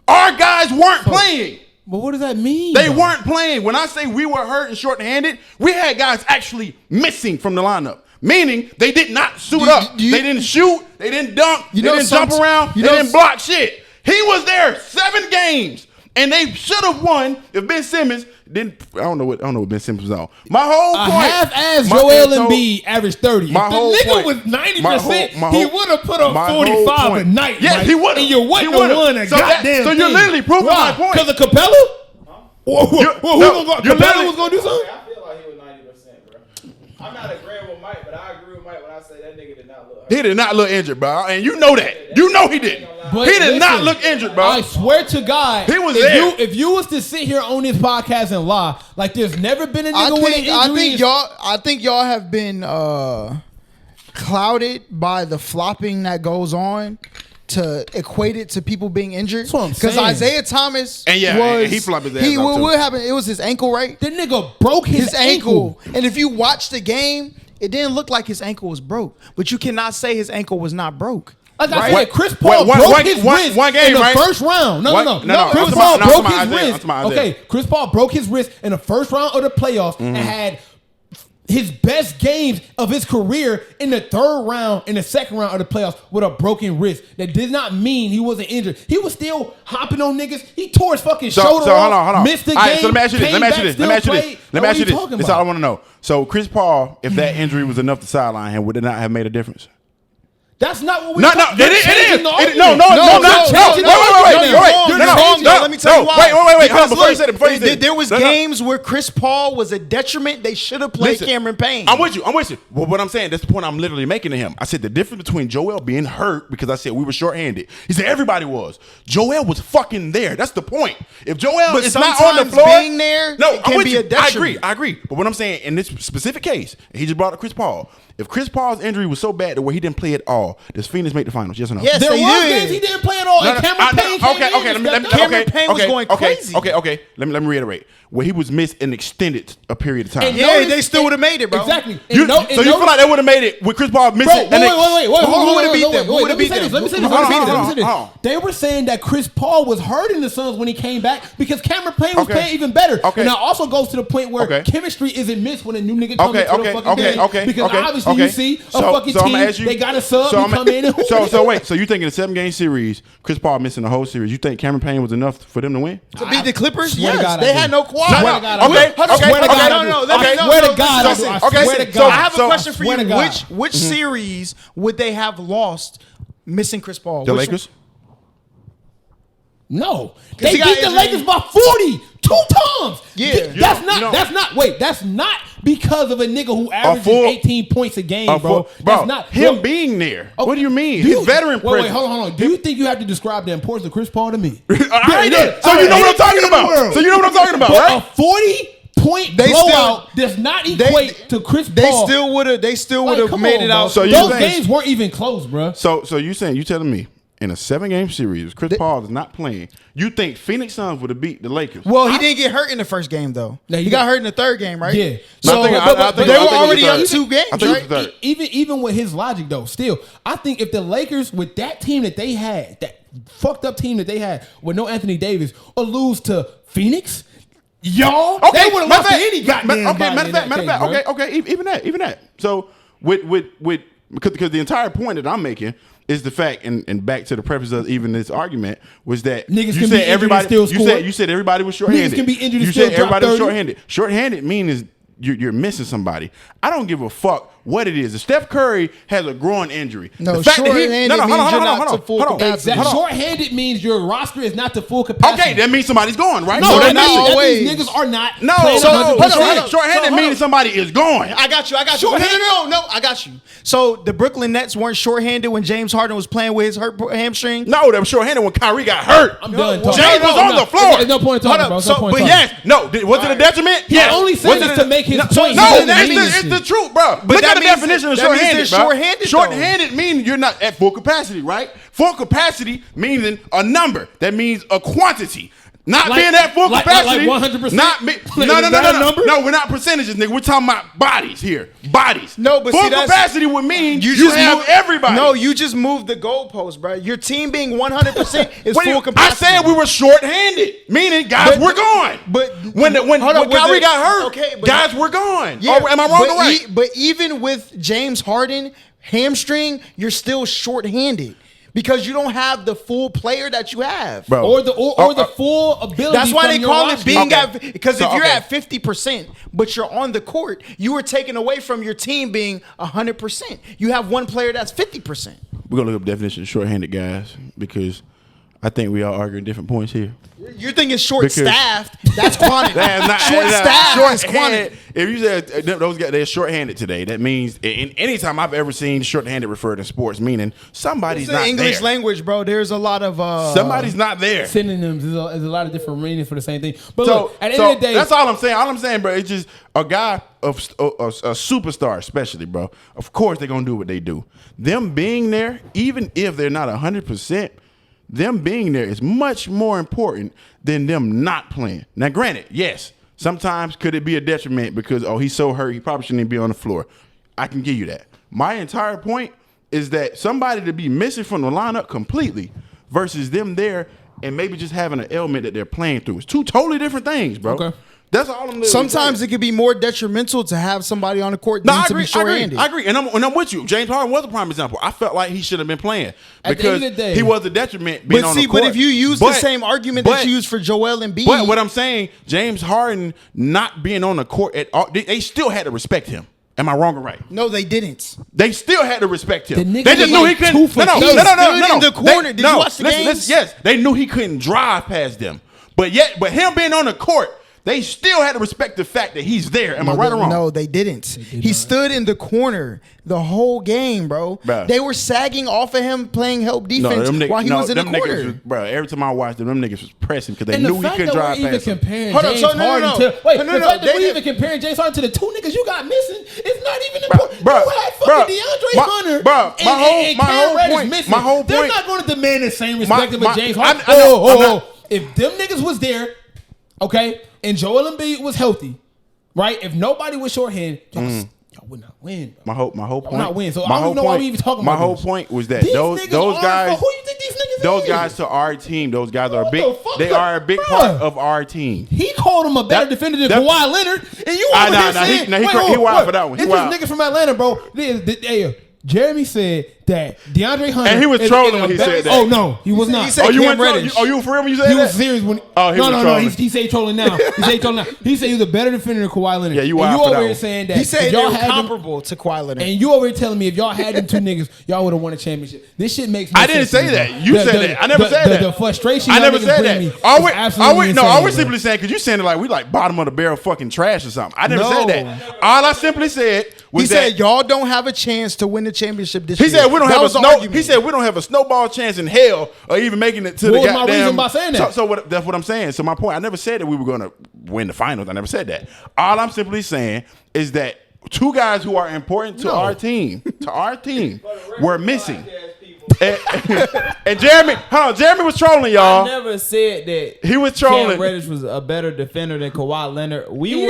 Our guys weren't playing. But what does that mean? They though? weren't playing. When I say we were hurt and short-handed, we had guys actually missing from the lineup. Meaning they did not suit up. They didn't shoot. They didn't dunk. They didn't jump around. They didn't block shit. He was there 7 games. And they should have won if Ben Simmons didn't. I don't know what Ben Simmons was on. My whole point. Half-ass Joel Embiid averaged 30. My whole if the nigga point. was 90%, he would have put up 45 a night. Yes, right? he would have. And you wouldn't have won a goddamn So you're literally proving my point. Because of Capella? Capella was going to do something? I feel like he was 90%, bro. I'm not agreeing with Mike, but I agree with Mike when I say that nigga did not look hurt. He did not look injured, bro. And you know that. You know he didn't. But He did not listen, look injured, bro. I swear to God, He was there. If you was to sit here on this podcast and lie, like there's never been a nigga with an injury. I think y'all have been clouded by the flopping that goes on to equate it to people being injured. That's what I'm Because saying. Isaiah Thomas And yeah, was he flopped his ass out, too. What happened? It was his ankle, right? The nigga broke his ankle. And if you watch the game, it didn't look like his ankle was broke. But you cannot say his ankle was not broke. Like I Right? said, Chris Paul broke his wrist one game, in the right? first round. No. Chris I'm Paul talking about broke his Isaiah. I'm wrist. talking about Okay, Chris Paul broke his wrist in the first round of the playoffs and had his best games of his career in the second round of the playoffs with a broken wrist. That did not mean he wasn't injured. He was still hopping on niggas. He tore his fucking shoulder off. Hold on. Missed the All right, game. so let me ask you this. Let me ask you this. Let me ask you this. This That's all I want to know. So Chris Paul, if that injury was enough to sideline him, would it not have made a difference? That's not what we're No, talking it is. No, Wait. Let me tell you why. Wait. Because Before you say it. There was games where Chris Paul was a detriment. They should have played Cameron Payne. I'm with you. Well, what I'm saying, that's the point I'm literally making to him. I said the difference between Joel being hurt, because I said we were shorthanded. He said everybody was. Joel was fucking there. That's the point. If Joel is not on the floor, being there, it can be a detriment. I agree. But what I'm saying, in this specific case, he just brought up Chris Paul. If Chris Paul's injury was so bad to where he didn't play at all, does Phoenix make the finals? Yes or no? Yes, There they was did. games he didn't play at all. And Cameron Payne came in and stepped up. Cameron Payne was going crazy. Okay. Let me reiterate. Where he was missed an extended a period of time. And Yeah, notice- they still would have made it, bro. Exactly. So you feel like they would have made it with Chris Paul missing? Wait, who would've beat them? Who would've Let me beat say them? this. Let me say this. They were saying that Chris Paul was hurting the Suns when he came back because Cameron Payne was playing even better. Okay. And that also goes to the point where chemistry isn't missed when a new nigga comes into the fucking game. Because obviously you see a fucking team, they got a sub, he come in and So you think in a 7-game series, Chris Paul missing the whole series, you think Cameron Payne was enough for them to win? To beat the Clippers? Swear to Yes. God, They I had do. no quality. Swear to God, I do. I have a question for you. Swear to God. Which series would they have lost missing Chris Paul? The Lakers? No, they he got beat the injured. Lakers by 40 2 times. Yeah. That's not because of a nigga who averages full- 18 points a game, bro. That's not him being there. Okay. What do you mean? Do He's you- veteran Wait, presence. hold on. Do you think you have to describe the importance of Chris Paul to me? So you know what I'm talking about. So you know what I'm talking about, But right? a 40-point blowout does not equate to Chris They Paul. still would have come made on, it bro. out. So you those think- games weren't even close, bro. So you telling me in a 7-game series, Chris Paul is not playing, you think Phoenix Suns would have beat the Lakers? Well, he didn't get hurt in the first game though. No, he got hurt in the third game, right? Yeah. So, I but think they it were was already the up third. 2 games, I think it was right? the third. Even with his logic though, still, I think if the Lakers with that team that they had, that fucked up team that they had with no Anthony Davis, or lose to Phoenix, y'all, they would have lost to any goddamn matter of fact, okay, even that. So because the entire point that I'm making is the fact, and back to the purpose of even this argument, was that Niggas you can said be injured and still score. you said everybody was shorthanded. Niggas can be injured and you still said drop everybody was 30. shorthanded. Shorthanded means you're missing somebody. I don't give a fuck what it is. If Steph Curry has a groin injury, No, the fact that shorthanded means you're not to full capacity. Exactly. Short-handed means your roster is not to full capacity. Okay, that means somebody's gone, right? No, So that not means always. niggas are not. No, playing so 100%. shorthanded means somebody is gone. I got you. Shorthanded? No, I got you. So the Brooklyn Nets weren't shorthanded when James Harden was playing with his hurt hamstring. No, they were shorthanded when Kyrie got hurt. I'm done talking. James was on the floor. There's no point in talking, Hold bro. up, There's no so- point in but talking. Yes. No. Was it a detriment? Yes. only said this to make his point. No, He that's didn't mean it's shit. the truth, bro. Look that at the means definition of that means shorthanded, they're bro. shorthanded, though. Shorthanded means you're not at full capacity, right? Full capacity meaning a number. That means a quantity. Not Like- being at full like capacity. 100%? Not me. Like, No. is that a number? No, we're not percentages, nigga. We're talking about bodies here. Bodies. No, but full see, that's- capacity would mean you just have moved- everybody. No, you just moved the goalpost, bro. Your team being 100% is What do you- full capacity. I said we were shorthanded, meaning guys But- were gone. but- when hold up, was Kyrie it- got hurt, okay, but- guys were gone. Yeah, Or am I wrong but or right? But even with James Harden hamstring, you're still shorthanded because you don't have the full player that you have, bro. Or the full ability. That's why they call it being at because if you're at 50%, but you're on the court, you are taken away from your team being 100%. You have one player that's 50%. We're gonna look up definition of shorthanded, guys, because I think we are arguing different points here. You're thinking short-staffed. That's quantity. Short-staffed is quantity. If you said those guys, they're shorthanded today, that means in any time I've ever seen shorthanded referred in sports, meaning somebody's it's not the English there. language, bro. There's a lot of somebody's not there. Synonyms. There's a lot of different meanings for the same thing. But look, at the end of the day, that's all I'm saying. All I'm saying, bro, it's just a guy of a superstar, especially, bro. Of course, they're gonna do what they do. Them being there, even if they're not 100%. Them being there is much more important than them not playing. Now, granted, yes, sometimes could it be a detriment because, he's so hurt, he probably shouldn't even be on the floor. I can give you that. My entire point is that somebody to be missing from the lineup completely versus them there and maybe just having an ailment that they're playing through. It's two totally different things, bro. Okay. That's all I'm Sometimes it could be more detrimental to have somebody on the court than to be short-handed. I agree. And I'm with you. James Harden was a prime example. I felt like he should have been playing because he was a detriment being on the court. But if you use the same argument that you use for Joel Embiid. But what I'm saying, James Harden not being on the court at all, they still had to respect him. Am I wrong or right? No, they didn't. They still had to respect him. They just knew he couldn't. No. In the corner. Did you watch the games? Yes, they knew he couldn't drive past them. But him being on the court, they still had to respect the fact that he's there. Am I right or wrong? No, they didn't. He stood in the corner the whole game, bro. They were sagging off of him playing help defense while he was in the corner. Bro, every time I watched them niggas was pressing because they knew he couldn't drive past him. The fact that we're even comparing James Harden to the two niggas you got missing is not even important. You had fucking DeAndre Hunter and Cam Reddish missing. My whole point. They're not going to demand the same respect of James Harden. If them niggas was there, okay, and Joel Embiid was healthy, right? If nobody was shorthanded, y'all would not win. Bro. My whole point. Not win. So I don't know why we even talking about this. My whole point was that those guys. Who you think these niggas? Those guys to our team. Those guys are big. They are a big part of our team. He called him a better defender than Kawhi Leonard, and you over here saying, he wild for that one. It's just niggas from Atlanta, bro. Jeremy said that DeAndre Hunter, and he was trolling when he said that. Oh no, he was not. He said you were for real when you said that? He was serious when. No. He said trolling now. He said he was a better defender than Kawhi Leonard. Yeah, you and wild you for over that here one. saying that he said y'all they're had comparable to Kawhi Leonard. And you over here telling me if y'all had them two niggas, y'all would have won a championship. This shit makes no sense. I didn't say that. You said that. I never said that. The frustration. I never said that. I was simply simply saying because you saying like we like bottom of the barrel fucking trash or something. I never said that. All I simply said was he said y'all don't have a chance to win the championship this year. He said we don't have a snowball chance in hell or even making it to the goddamn. What was my reason by saying that? That's what I'm saying. So my point, I never said that we were going to win the finals. I never said that. All I'm simply saying is that two guys who are important to our team, were missing. And Jeremy was trolling y'all. I never said that he was trolling. Cam Reddish was a better defender than Kawhi Leonard. We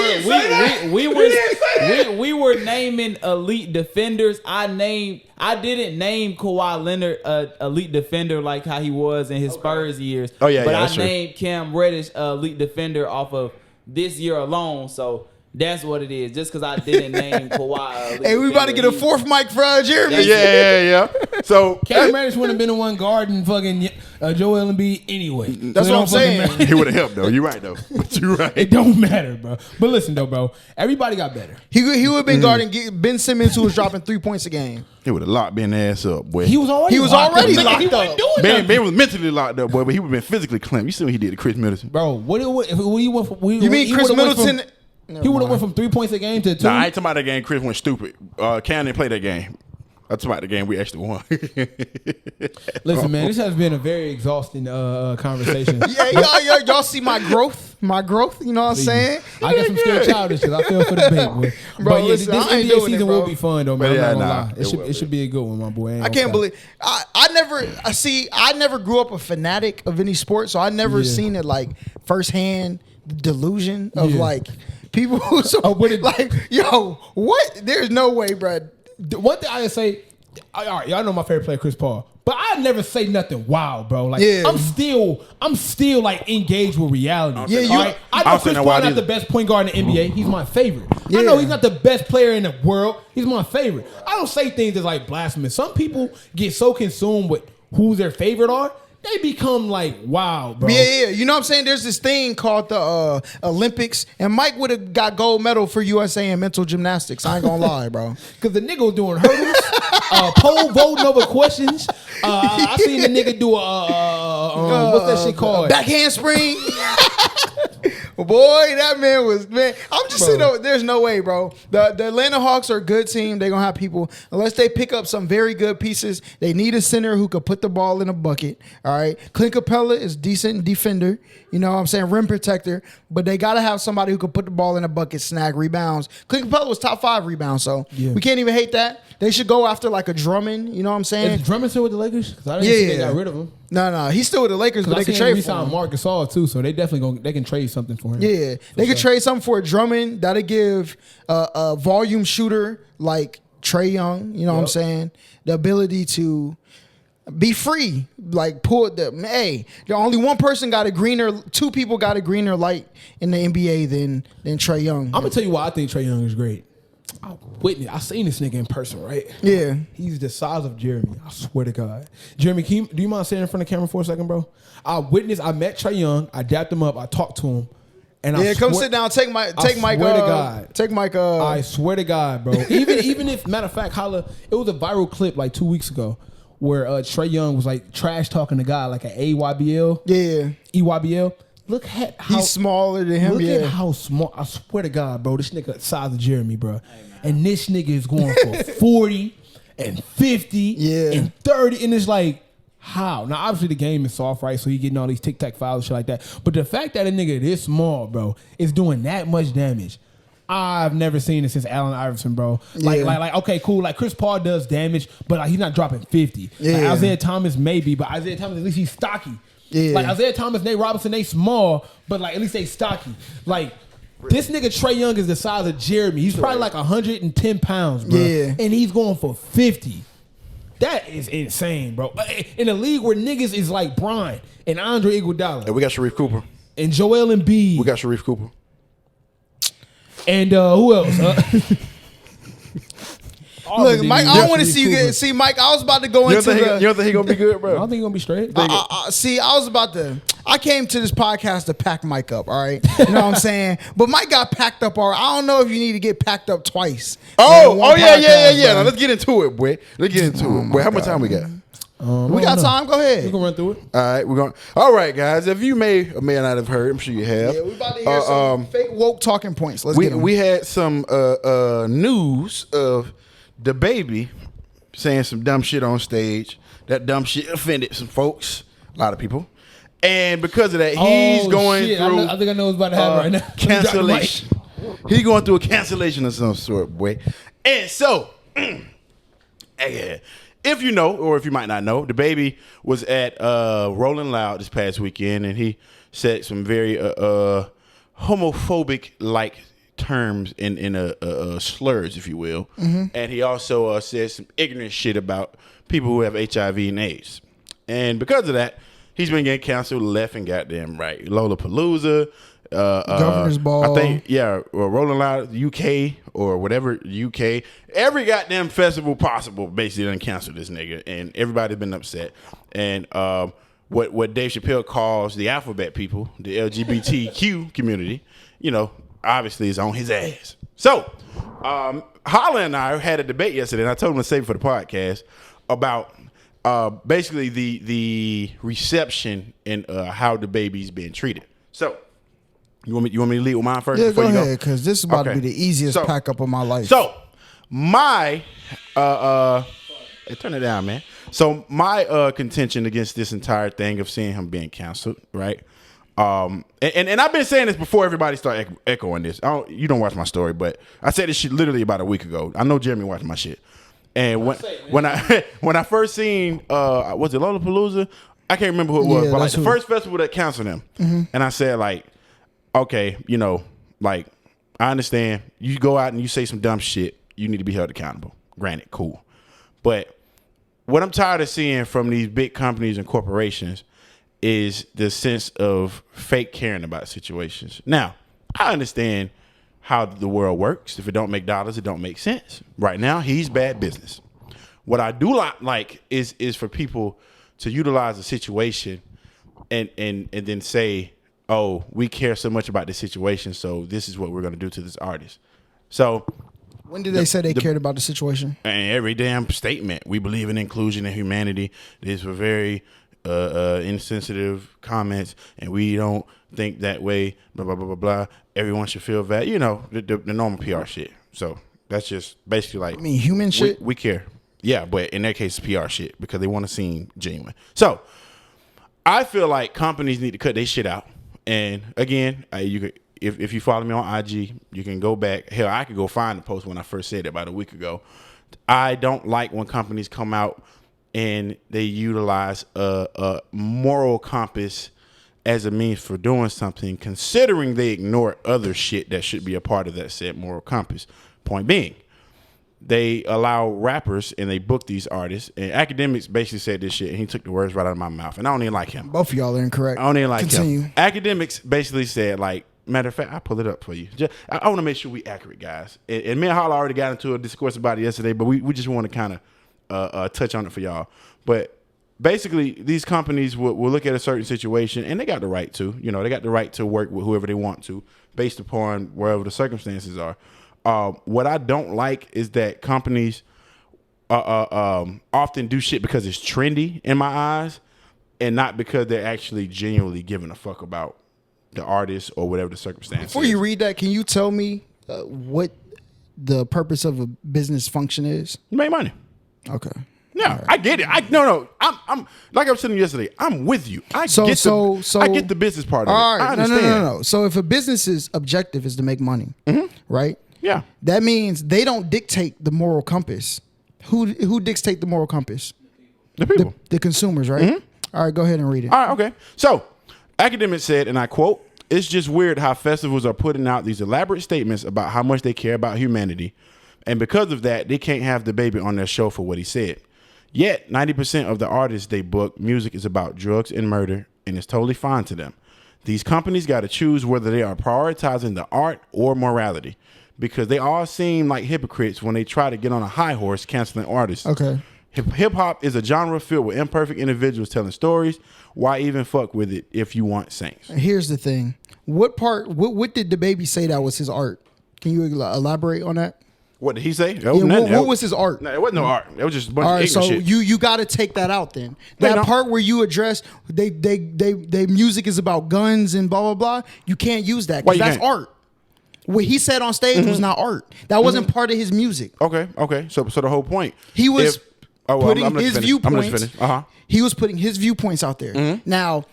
were naming elite defenders. I didn't name Kawhi Leonard a elite defender like how he was in his Spurs years. Oh yeah, but I named Cam Reddish a elite defender off of this year alone. So. That's what it is. Just because I didn't name Kawhi. Hey, we about to get a fourth mic for Jeremy. Yeah. So Cam Reddish wouldn't have been the one guarding fucking Joel Embiid anyway. That's what I'm saying. He would have helped though. You're right though. But you're right. It don't matter, bro. But listen though, bro. Everybody got better. He would have been guarding Ben Simmons, who was dropping 3 points a game. He would have locked Ben ass up, boy. He was already locked up. Ben was mentally locked up, boy, but he would have been physically clamped. You see what he did to Chris Middleton, bro. What you went for? You mean Chris Middleton? He would have went from 3 points a game to 2. Nah, I ain't talking about that game. Chris went stupid. Cam didn't play that game. I'm talking about the game we actually won. Listen, man, this has been a very exhausting conversation. Yeah, y'all see my growth. You know what I'm saying? I guess I'm still childish because I feel for the big boy. But yeah, listen, this NBA season will be fun though, man. Yeah, I'm not gonna lie. It should be a good one, my boy. I can't believe I never grew up a fanatic of any sport, so I never seen it like firsthand. Delusion of like people who like, yo, what? There's no way, bro. One thing I can say, all right, y'all know my favorite player, Chris Paul, but I never say nothing wild, bro. Like I'm still like engaged with reality. Yeah, I know Chris Paul not the best point guard in the NBA. He's my favorite. I know he's not the best player in the world. He's my favorite. I don't say things that's like blasphemous. Some people get so consumed with who their favorite are, they become like, wow, bro. Yeah. You know what I'm saying? There's this thing called the Olympics, and Mike would have got gold medal for USA in mental gymnastics. I ain't gonna lie, bro. Because the nigga was doing hurdles, pole voting over questions. I seen the nigga do what's that shit called? Back handspring. Boy, that man was, man. I'm just sitting over. There's no way, bro. The Atlanta Hawks are a good team. They're going to have people, unless they pick up some very good pieces. They need a center who could put the ball in a bucket. All right. Clint Capella is decent defender. You know what I'm saying? Rim protector. But they got to have somebody who could put the ball in a bucket, snag rebounds. Clint Capella was top 5 rebounds, so we can't even hate that. They should go after like a Drummond. You know what I'm saying? Is Drummond still with the Lakers? Because I didn't see they got rid of him. No, he's still with the Lakers, but they can trade for him. Marc Gasol too, so they definitely they can trade something for him. Yeah, they could trade something for a Drummond. That'll give a volume shooter like Trae Young. You know what I'm saying? The ability to be free, like pull the. Hey, the only one person got a greener. 2 people got a greener light in the NBA than Trae Young. I'm gonna tell you why I think Trae Young is great. I seen this nigga in person, right? Yeah. He's the size of Jeremy. I swear to God. Jeremy, do you mind standing in front of the camera for a second, bro? I met Trae Young. I dapped him up. I talked to him. And come sit down. Take Mike. Take Mike. I swear to God, bro. Even if, matter of fact, it was a viral clip like 2 weeks ago where Trae Young was like trash talking to guy like an AYBL. Yeah. EYBL. Look at how he's smaller than him. Look at how small. I swear to God, bro. This nigga the size of Jeremy, bro. And this nigga is going for 40 and 50 and 30. And it's like, how? Now, obviously, the game is soft, right? So you getting all these tic-tac fouls and shit like that. But the fact that a nigga this small, bro, is doing that much damage, I've never seen it since Allen Iverson, bro. Like, okay, cool. Like, Chris Paul does damage, but like, he's not dropping 50. Yeah. Like, Isaiah Thomas, maybe, but Isaiah Thomas, at least he's stocky. Yeah. Like, Isaiah Thomas, Nate Robinson, they small, but like, at least they stocky. Like, this nigga Trae Young is the size of Jeremy. He's probably like 110 pounds, bro. Yeah. And he's going for 50. That is insane, bro. In a league where niggas is like Bron and Andre Iguodala. And we got Sharif Cooper. And Joel Embiid. We got Sharif Cooper. And who else? Look, Mike, I don't want to see you get. See, Mike, I was about to go into You don't think he gonna be good, bro? I don't think he gonna be straight. See, I was about to. I came to this podcast to pack Mike up. All right, you know what I'm saying. But Mike got packed up. All right, I don't know if you need to get packed up twice. Yeah. Now let's get into it, boy. Boy, how much time we got? We got time. Go ahead. We can run through it. All right, we're going. All right, guys. If you may or may not have heard, I'm sure you have. Yeah, we about to hear some fake woke talking points. Let's get them. We had some news of the baby saying some dumb shit on stage. That dumb shit offended some folks, a lot of people. And because of that, he's going through. I think I know what's about to happen right now. Cancellation. He's going through a cancellation of some sort, boy. And so, if you know, or if you might not know, the baby was at Rolling Loud this past weekend, and he said some very homophobic-like terms in slurs, if you will. Mm-hmm. And he also said some ignorant shit about people who have HIV and AIDS. And because of that, he's been getting canceled left and goddamn right. Lollapalooza, Governor's Ball. I think, Rolling Loud UK or whatever UK. Every goddamn festival possible basically done canceled this nigga, and everybody's been upset. And what Dave Chappelle calls the alphabet people, the LGBTQ community, you know, obviously is on his ass. So, Holla and I had a debate yesterday, and I told him to save it for the podcast about basically the reception and how the baby's being treated. So, you want me to lead with mine first? Yeah, go ahead, because this is about to be the easiest pack up of my life. So, my turn it down, man. So, my contention against this entire thing of seeing him being canceled, right? And I've been saying this before everybody started echoing this. You don't watch my story, but I said this shit literally about a week ago. I know Jeremy watched my shit. And when I first seen was it Lollapalooza? I can't remember who it was, but like the first festival that canceled him. Mm-hmm. And I said like, okay, you know, like I understand you go out and you say some dumb shit, you need to be held accountable. Granted, cool. But what I'm tired of seeing from these big companies and corporations is the sense of fake caring about situations. Now, I understand how the world works. If it don't make dollars, it don't make sense. Right now, he's bad business. What I do like is for people to utilize a situation and then say, oh, we care so much about this situation, so this is what we're going to do to this artist. So when did they say they cared about the situation? And every damn statement. We believe in inclusion and humanity. These were very insensitive comments, and we don't think that way, blah, blah, blah, blah, blah. Everyone should feel that, the normal PR shit. So that's just basically like, human shit? We care. Yeah, but in their case, it's PR shit because they want to seem genuine. So I feel like companies need to cut their shit out. And again, you could, if you follow me on IG, you can go back. Hell, I could go find the post when I first said it about a week ago. I don't like when companies come out and they utilize a moral compass as a means for doing something, considering they ignore other shit that should be a part of that said moral compass. Point being, they allow rappers and they book these artists, and Academics basically said this shit, and he took the words right out of my mouth, and I don't even like him. Both of y'all are incorrect. I don't even like Continue. him. Academics basically said, like, matter of fact, I'll pull it up for you. I want to make sure we accurate, guys. And me and Holla already got into a discourse about it yesterday, but we just want to kind of touch on it for y'all. But basically, these companies will look at a certain situation, and they got the right to. They got the right to work with whoever they want to, based upon wherever the circumstances are. What I don't like is that companies often do shit because it's trendy in my eyes, and not because they're actually genuinely giving a fuck about the artist or whatever the circumstance. Before you read that, can you tell me what the purpose of a business function is? Make money. Okay. Yeah, right. I get it. I'm like I was telling you yesterday. I'm with you. I get the business part of it. All right, I understand. No. So if a business's objective is to make money, right? Yeah. That means they don't dictate the moral compass. Who dictate the moral compass? The people. The consumers, right? All right, go ahead and read it. All right, okay. So, Academics said, and I quote, "It's just weird how festivals are putting out these elaborate statements about how much they care about humanity. And because of that, they can't have the baby on their show for what he said. Yet, 90% of the artists they book, music is about drugs and murder, and it's totally fine to them. These companies got to choose whether they are prioritizing the art or morality, because they all seem like hypocrites when they try to get on a high horse canceling artists. Okay. Hip-hop is a genre filled with imperfect individuals telling stories. Why even fuck with it if you want saints?" Here's the thing. What did the baby say that was his art? Can you elaborate on that? What did he say? What was his art? No, it wasn't no art. It was just a bunch all of right, ignorant so shit. you got to take that out then. That part where you address they music is about guns and blah blah blah. You can't use that because that's art. What he said on stage was not art. That wasn't part of his music. Okay. So the whole point. He was putting his viewpoints. viewpoints. He was putting his viewpoints out there. Now,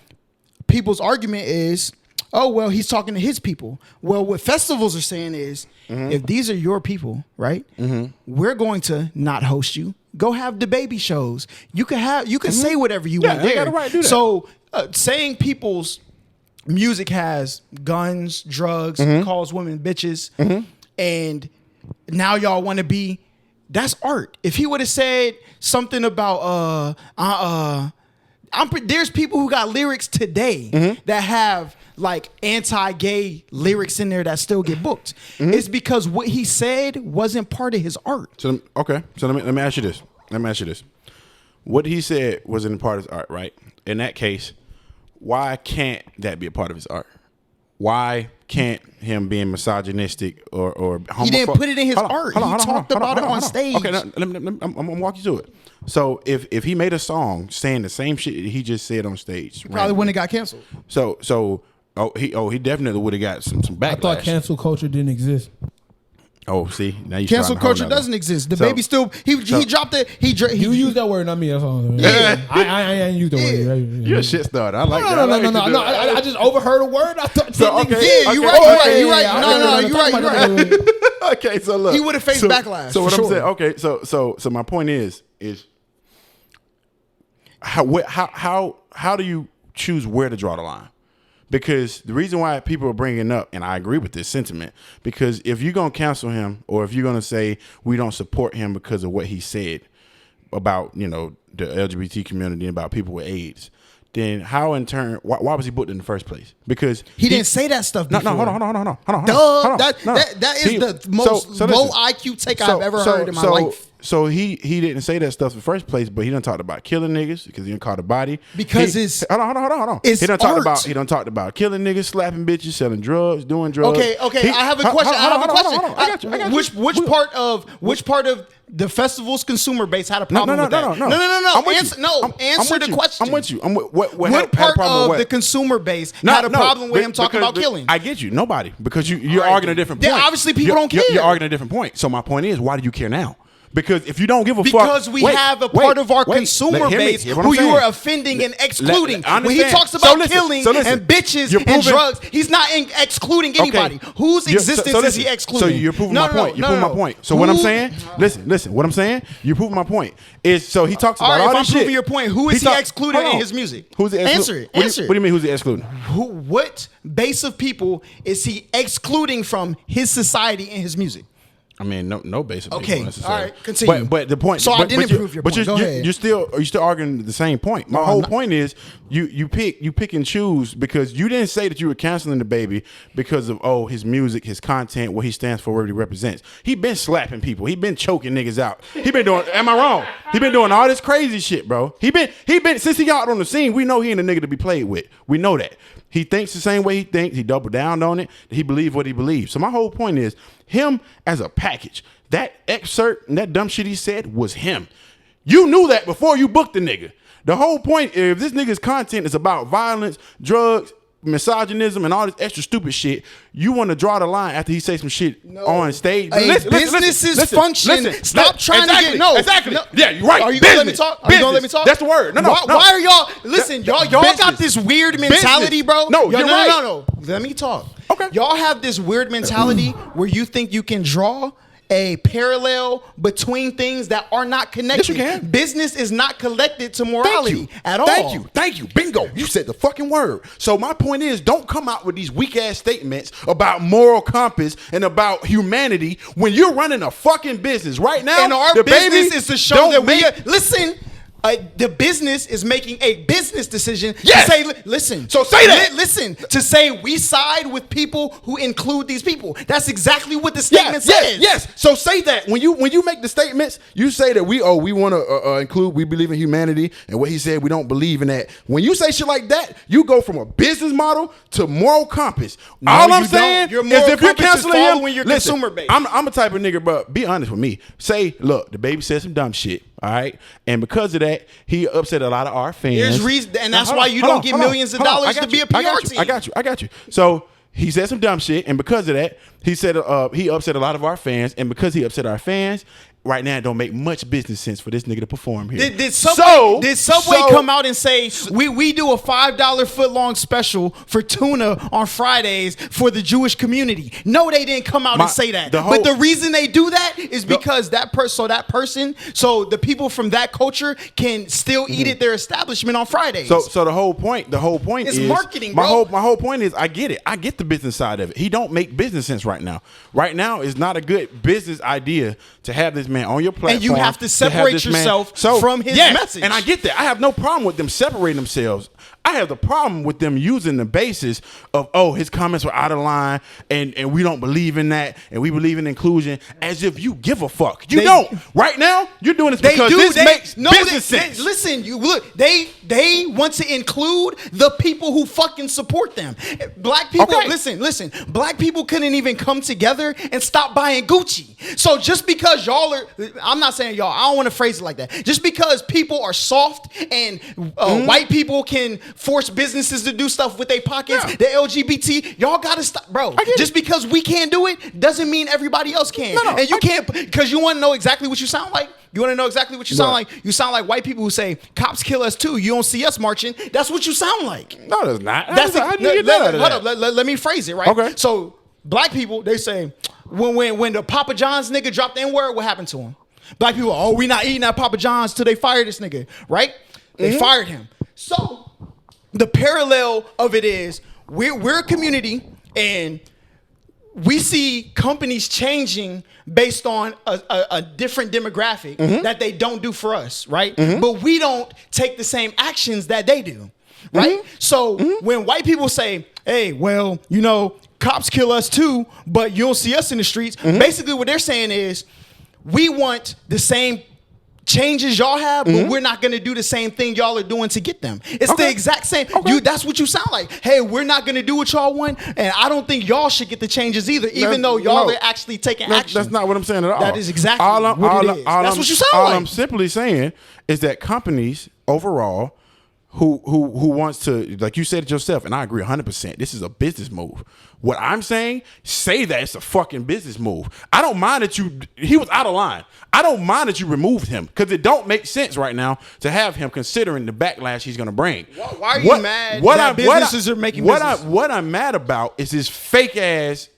people's argument is, oh, well, he's talking to his people. Well, what festivals are saying is, if these are your people, right, we're going to not host you. Go have the baby shows. You can say whatever you want. They got a right to do that. So saying people's music has guns, drugs, calls women bitches, and now y'all want to be, that's art. If he would have said something about there's people who got lyrics today that have like anti-gay lyrics in there that still get booked. It's because what he said wasn't part of his art. So let me ask you this. What he said wasn't part of his art, right? In that case, why can't that be a part of his art? Why can't him being misogynistic or homophobic? He didn't put it in his art. He talked about it on stage. Okay, I'm gonna walk you through it. So if he made a song saying the same shit he just said on stage, probably wouldn't have got canceled. He definitely would have got some backlash. I thought cancel culture didn't exist. Oh, see, now you cancel culture doesn't exist. The baby still he dropped it. You used that word, not me. That's all. I ain't used the word. You're a shit starter. I like that. No. I just overheard a word. I thought. You're right. No, you're right. Okay, so look, he would have faced backlash. So what I'm saying, okay, so my point is how do you choose where to draw the line? Because the reason why people are bringing up, and I agree with this sentiment, because if you're going to cancel him or if you're going to say we don't support him because of what he said about, the LGBT community and about people with AIDS, then how in turn, why was he booked in the first place? Because he didn't say that stuff before. No, hold on. That is the most low IQ take I've ever heard in my life. So he didn't say that stuff in the first place, but he done talked about killing niggas because he done caught a body. Because hold on. It's he done art. talked about killing niggas, slapping bitches, selling drugs, doing drugs. Okay. I have a question. I got you. Which part of the festival's consumer base had a problem with that? No. Answer the question. I'm with you. What part of the consumer base had a problem with him talking about killing? I get you. Nobody. Because you're arguing a different point. Yeah, obviously people don't care. You're arguing a different point. So my point is, why do you care now? Because if you don't give a fuck, because we have a part of our consumer base who you are offending and excluding. When he talks about killing and bitches and drugs, he's not excluding anybody. Whose existence is he excluding? So you're proving my point. You're proving my point. So what I'm saying, listen. What I'm saying, you're proving my point. Is so he talks about all this shit. If I'm proving your point, who is he excluding in his music? Who's he excluding? Answer it. What do you mean? Who's he excluding? What base of people is he excluding from his society and his music? I mean, no basic. Okay, all right, continue. But the point. So I didn't prove your point. Go ahead. You're still arguing the same point. My whole point is you pick and choose because you didn't say that you were canceling the baby because of his music, his content, what he stands for, what he represents. He been slapping people. He been choking niggas out. He been doing. Am I wrong? He been doing all this crazy shit, bro. He been since he got on the scene. We know he ain't a nigga to be played with. We know that. He thinks the same way he thinks. He doubled down on it. He believes what he believes. So my whole point is him as a package. That excerpt and that dumb shit he said was him. You knew that before you booked the nigga. The whole point, if this nigga's content is about violence, drugs, misogynism, and all this extra stupid shit, you want to draw the line after he say some shit on stage. Businesses function. Stop trying to get exactly. No. Yeah, you're right. Are you gonna let me talk? Are you gonna let me talk? That's the word. No. Why are y'all? Listen, y'all got this weird mentality, bro. No, you're right. No. Let me talk. Okay. Y'all have this weird mentality where you think you can draw a parallel between things that are not connected. Yes, you can. Business is not connected to morality at all. Thank you. Bingo. You said the fucking word. So my point is, don't come out with these weak ass statements about moral compass and about humanity when you're running a fucking business right now. And our business is to show that listen. The business is making a business decision to say, listen. So say that. Listen, to say we side with people who include these people. That's exactly what the statement says. Yes. So say that. When you make the statements, you say that we want to include, we believe in humanity, and what he said, we don't believe in that. When you say shit like that, you go from a business model to moral compass. All I'm saying your moral is if you're canceling him, following your consumer base. I'm a type of nigga, but be honest with me. Say, look, the baby said some dumb shit. All right, and because of that, he upset a lot of our fans. There's reason, and that's why you don't get millions of dollars to be a PR team. I got you. So he said some dumb shit, and because of that, he upset a lot of our fans, and because he upset our fans. Right now, it don't make much business sense for this nigga to perform here. Did Subway come out and say we do a $5 footlong special for tuna on Fridays for the Jewish community? No, they didn't come out and say that. But the reason they do that is because the people from that culture can still eat at their establishment on Fridays. So the whole point is marketing, bro. My whole point is I get it. I get the business side of it. He don't make business sense right now. Right now is not a good business idea to have this man on your platform. And you have to separate yourself from his message. And I get that. I have no problem with them separating themselves. I have the problem with them using the basis of, his comments were out of line and we don't believe in that and we believe in inclusion as if you give a fuck. You don't. Right now, you're doing this because this makes business sense. Listen, they want to include the people who fucking support them. Black people, listen, black people couldn't even come together and stop buying Gucci. So just because y'all are, I'm not saying y'all, I don't want to phrase it like that. Just because people are soft and white people can force businesses to do stuff with their pockets, the LGBT, y'all gotta stop, bro. Just because we can't do it doesn't mean everybody else can. No, and you can't, because you want to know exactly what you sound like. You want to know exactly what you sound like? You sound like white people who say, cops kill us too. You don't see us marching. That's what you sound like. No, that's not. Let me phrase it, right? Okay. So black people, they say, when the Papa John's nigga dropped the N-word, what happened to him? Black people, we not eating at Papa John's till they fire this nigga, right? They fired him. So the parallel of it is we're a community and we see companies changing based on a different demographic that they don't do for us, right? But we don't take the same actions that they do, right? So when white people say, hey, well, cops kill us too, but you don't see us in the streets, basically what they're saying is, we want the same changes y'all have, but we're not going to do the same thing y'all are doing to get them. It's the exact same. That's what you sound like. Hey, we're not going to do what y'all want, and I don't think y'all should get the changes either, even though y'all are actually taking action. That's not what I'm saying at all. That is exactly what it is. That's what you sound like. All I'm simply saying is that companies overall who wants to, like you said it yourself, and I agree 100%, this is a business move. What I'm saying, say that it's a fucking business move. I don't mind that he was out of line. I don't mind that you removed him because it don't make sense right now to have him considering the backlash he's going to bring. Why are you mad that businesses are making business? What I'm mad about is this fake ass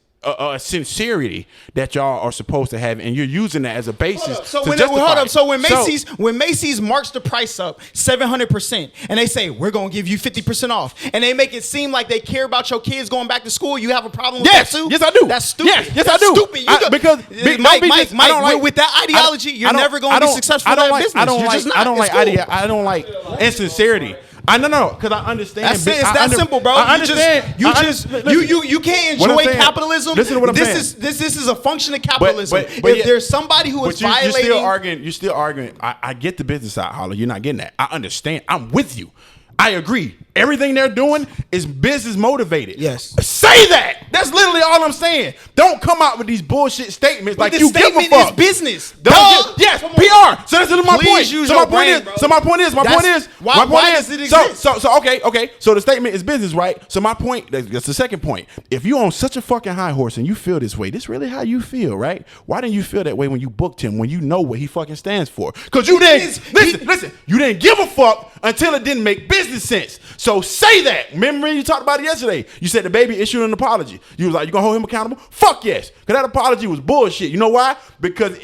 sincerity that y'all are supposed to have, and you're using that as a basis. So when Macy's marks the price up 700%, and they say we're gonna give you 50% off, and they make it seem like they care about your kids going back to school, you have a problem with that too? Yes, I do. That's stupid. Yes, I do. Stupid. Because Mike, with that ideology, you're never gonna be successful in that business. I don't like insincerity. No, because I understand. That's it. It's that simple, bro. I understand. You can't enjoy capitalism. Listen to what I'm saying. This is a function of capitalism. But if there's somebody who is violating, you're still arguing. I get the business side, Holler. You're not getting that. I understand. I'm with you. I agree. Everything they're doing is business motivated. Yes. Say that. That's literally all I'm saying. Don't come out with these bullshit statements like you give a fuck. The statement is business. Yes, PR. So that's my point. So my point is. Why does it exist? Okay. So the statement is business, right? So my point, that's the second point. If you on such a fucking high horse and you feel this way, this really how you feel, right? Why didn't you feel that way when you booked him, when you know what he fucking stands for? Because you didn't, listen, you didn't give a fuck until it didn't make business sense. So say that. Remember you talked about it yesterday. You said the baby issued an apology. You was like, you gonna hold him accountable? Fuck yes. Because that apology was bullshit. You know why? Because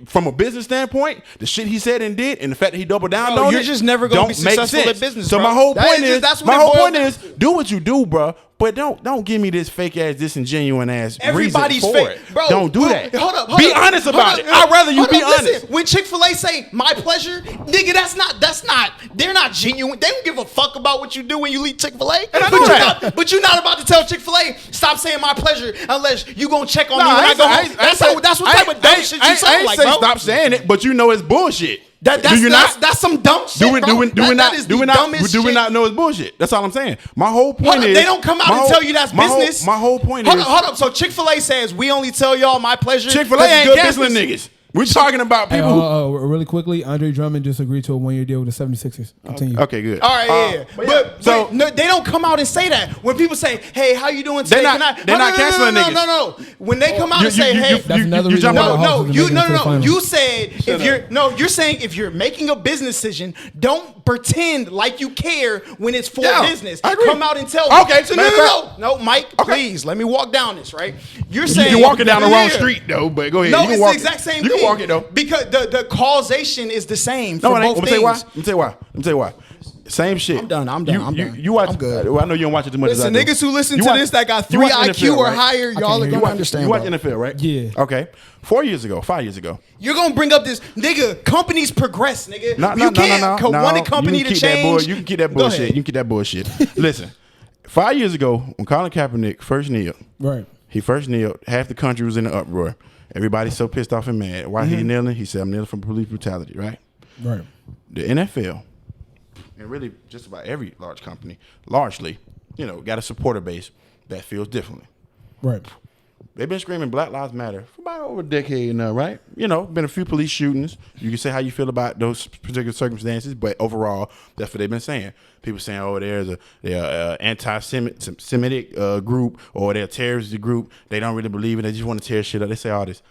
from a business standpoint, the shit he said and did, and the fact that he doubled down on it, you're just never gonna be successful at business. So my whole point is, do what you do, bro. But don't give me this fake ass, disingenuine ass Everybody's reason for fake. it. Bro, don't do that. Hold up. Be honest about it. I'd rather you be honest. When Chick-fil-A say my pleasure, nigga, that's not. They're not genuine. They don't give a fuck about what you do when you leave Chick-fil-A. But you're not about to tell Chick-fil-A stop saying my pleasure unless you gonna check on me when I go home. That's what type of dumb shit you sound like, bro. Stop saying it, but you know it's bullshit. That's some dumb shit. Do we not know it's bullshit? That's all I'm saying. My whole point is they don't come out and tell you that's business. My whole point is hold up. So Chick-fil-A says we only tell y'all my pleasure. Chick-fil-A ain't canceling niggas. We're talking about people who... really quickly, Andre Drummond just agreed to a 1-year deal with the 76ers. Continue. Okay, good. All right, But no, they don't come out and say that. When people say, hey, how you doing today? They're not canceling niggas. No. When they come out and say, hey... That's another reason why You said, you're saying if you're making a business decision, don't pretend like you care when it's for business. Come out and tell me. Okay. So no, Mike, please, let me walk down this, right? You're saying... You're walking down the wrong street, though, but go ahead. No, it's the exact same thing. You can walk it, though. Because the causation is the same for both things. Let me tell you why. Same shit. I'm done. You watch. I'm good. Well, I know you don't watch it too much. Listen, niggas who listen to this that got 3 IQ or higher, y'all are gonna understand. You watch NFL, right? Yeah. Okay. 5 years ago. You're gonna bring up this nigga. Companies progress, nigga. No. Want a company to change? You can keep that bullshit. You can keep that bullshit. Listen, 5 years ago when Colin Kaepernick first kneeled, right? He first kneeled. Half the country was in an uproar. Everybody's so pissed off and mad. Why he kneeling? He said, I'm kneeling from police brutality, right? Right. The NFL, and really just about every large company, largely, got a supporter base that feels differently. Right. They've been screaming Black Lives Matter for about over a decade now, right? Been a few police shootings. You can say how you feel about those particular circumstances, but overall, that's what they've been saying. People saying, oh, they're anti-Semitic group, or they're a terrorist group. They don't really believe it. They just want to tear shit up. They say all this.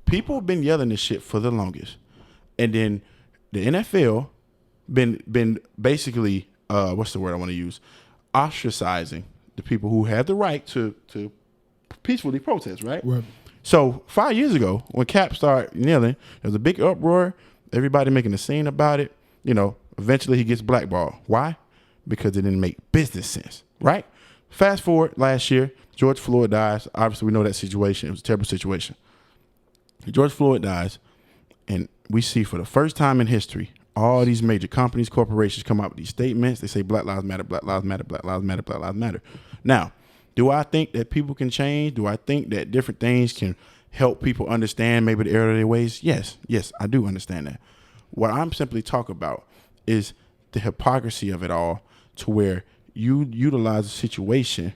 People have been yelling this shit for the longest. And then the NFL been basically, what's the word I want to use? Ostracizing the people who have the right to peacefully protest, right? So 5 years ago, when Cap started kneeling, there was a big uproar. Everybody making a scene about it. Eventually he gets blackballed. Why? Because it didn't make business sense, right? Fast forward last year, George Floyd dies. Obviously, we know that situation. It was a terrible situation. George Floyd dies, and we see for the first time in history, all these major companies, corporations come out with these statements. They say Black Lives Matter, Black Lives Matter, Black Lives Matter, Black Lives Matter. Now, do I think that people can change? Do I think that different things can help people understand maybe the error of their ways? Yes, I do understand that. What I'm simply talking about is the hypocrisy of it all, to where you utilize a situation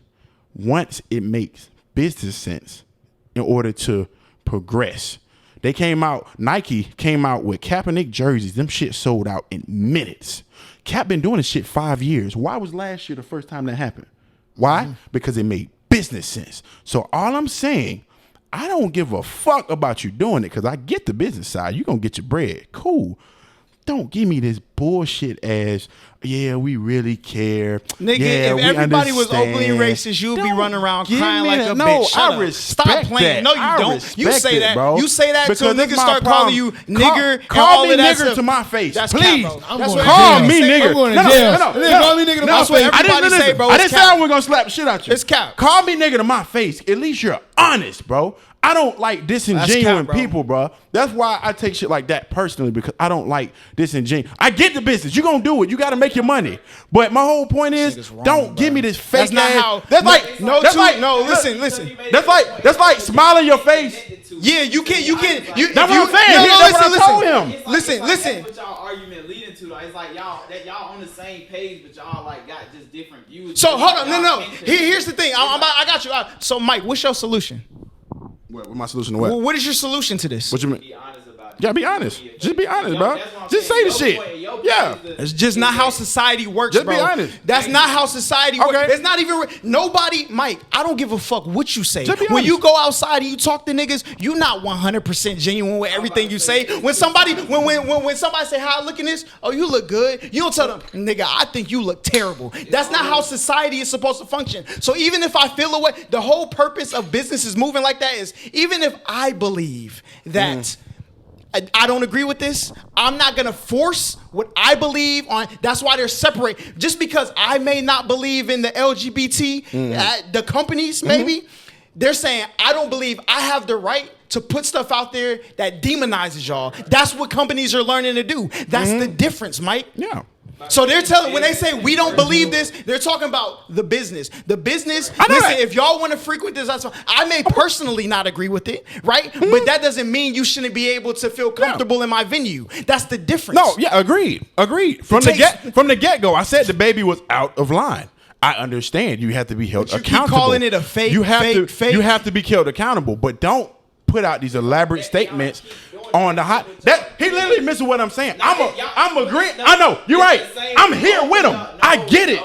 once it makes business sense in order to progress. Nike came out with Kaepernick jerseys. Them shit sold out in minutes. Cap been doing this shit 5 years. Why was last year the first time that happened? Why? Because it made business sense. So all I'm saying, I don't give a fuck about you doing it, because I get the business side. You gonna get your bread. Cool. Don't give me this bullshit as, yeah, we really care. Nigga, yeah, if everybody was openly racist, you'd be running around crying like a bitch. Shut up. Stop playing. No, you don't. You say that. Bro. You say that till niggas start calling you nigger and call all me of that nigger stuff. to my face. That's please. Call me nigger. I'm going to jail. Call me nigger to my That's what face. everybody say, bro. I didn't say I wasn't gonna slap the shit out you. It's cap. Call me nigga to my face. At least you're honest, bro. I don't like disingenuous people, bro. That's why I take shit like that personally, because I don't like disingenuous. I get the business. You gonna do it. You got to make your money. But my whole point is, don't give me this fake. That's not how. That's like no. Listen. That's like smile in your face. Yeah, you can. That's what I'm saying. That's what I told him. Listen. What y'all argument leading to, though? It's like y'all on the same page, but y'all like got just different views. So hold on, no. Here's the thing. I got you. So Mike, what's your solution? What's my solution to what? What is your solution to this? What you mean? Be honest about it. Yeah, be honest. Just be honest, bro. Just say the shit. Yeah. It's just not how society works, Just bro. be honest. That's not how society works. Okay. It's not even nobody, Mike. I don't give a fuck what you say. Just be When honest. you go outside and you talk to niggas, you not 100% genuine with everything you say. When somebody say, "How I look in this?" Oh, you look good. You don't tell them, "Nigga, I think you look terrible." That's not how society is supposed to function. So even if I feel away, the whole purpose of businesses moving like that is, even if I believe that. I don't agree with this. I'm not going to force what I believe on. That's why they're separate. Just because I may not believe in the LGBT, the companies maybe, they're saying, I don't believe I have the right to put stuff out there that demonizes y'all. That's what companies are learning to do. That's the difference, Mike. Yeah. So they're telling, when they say we don't believe this, they're talking about the business. The business, I know listen, that. if y'all want to frequent this, that's fine. I may personally not agree with it, right? But that doesn't mean you shouldn't be able to feel comfortable in my venue. That's the difference. No, yeah, agreed. From the get-go, I said the baby was out of line. I understand you have to be held But you keep accountable. calling it a fake, You have fake. You have to be held accountable, but don't put out these elaborate statements on the hot. That he literally missing what I'm saying. I'm agreeing. I know you're right. I'm here with him. I get it.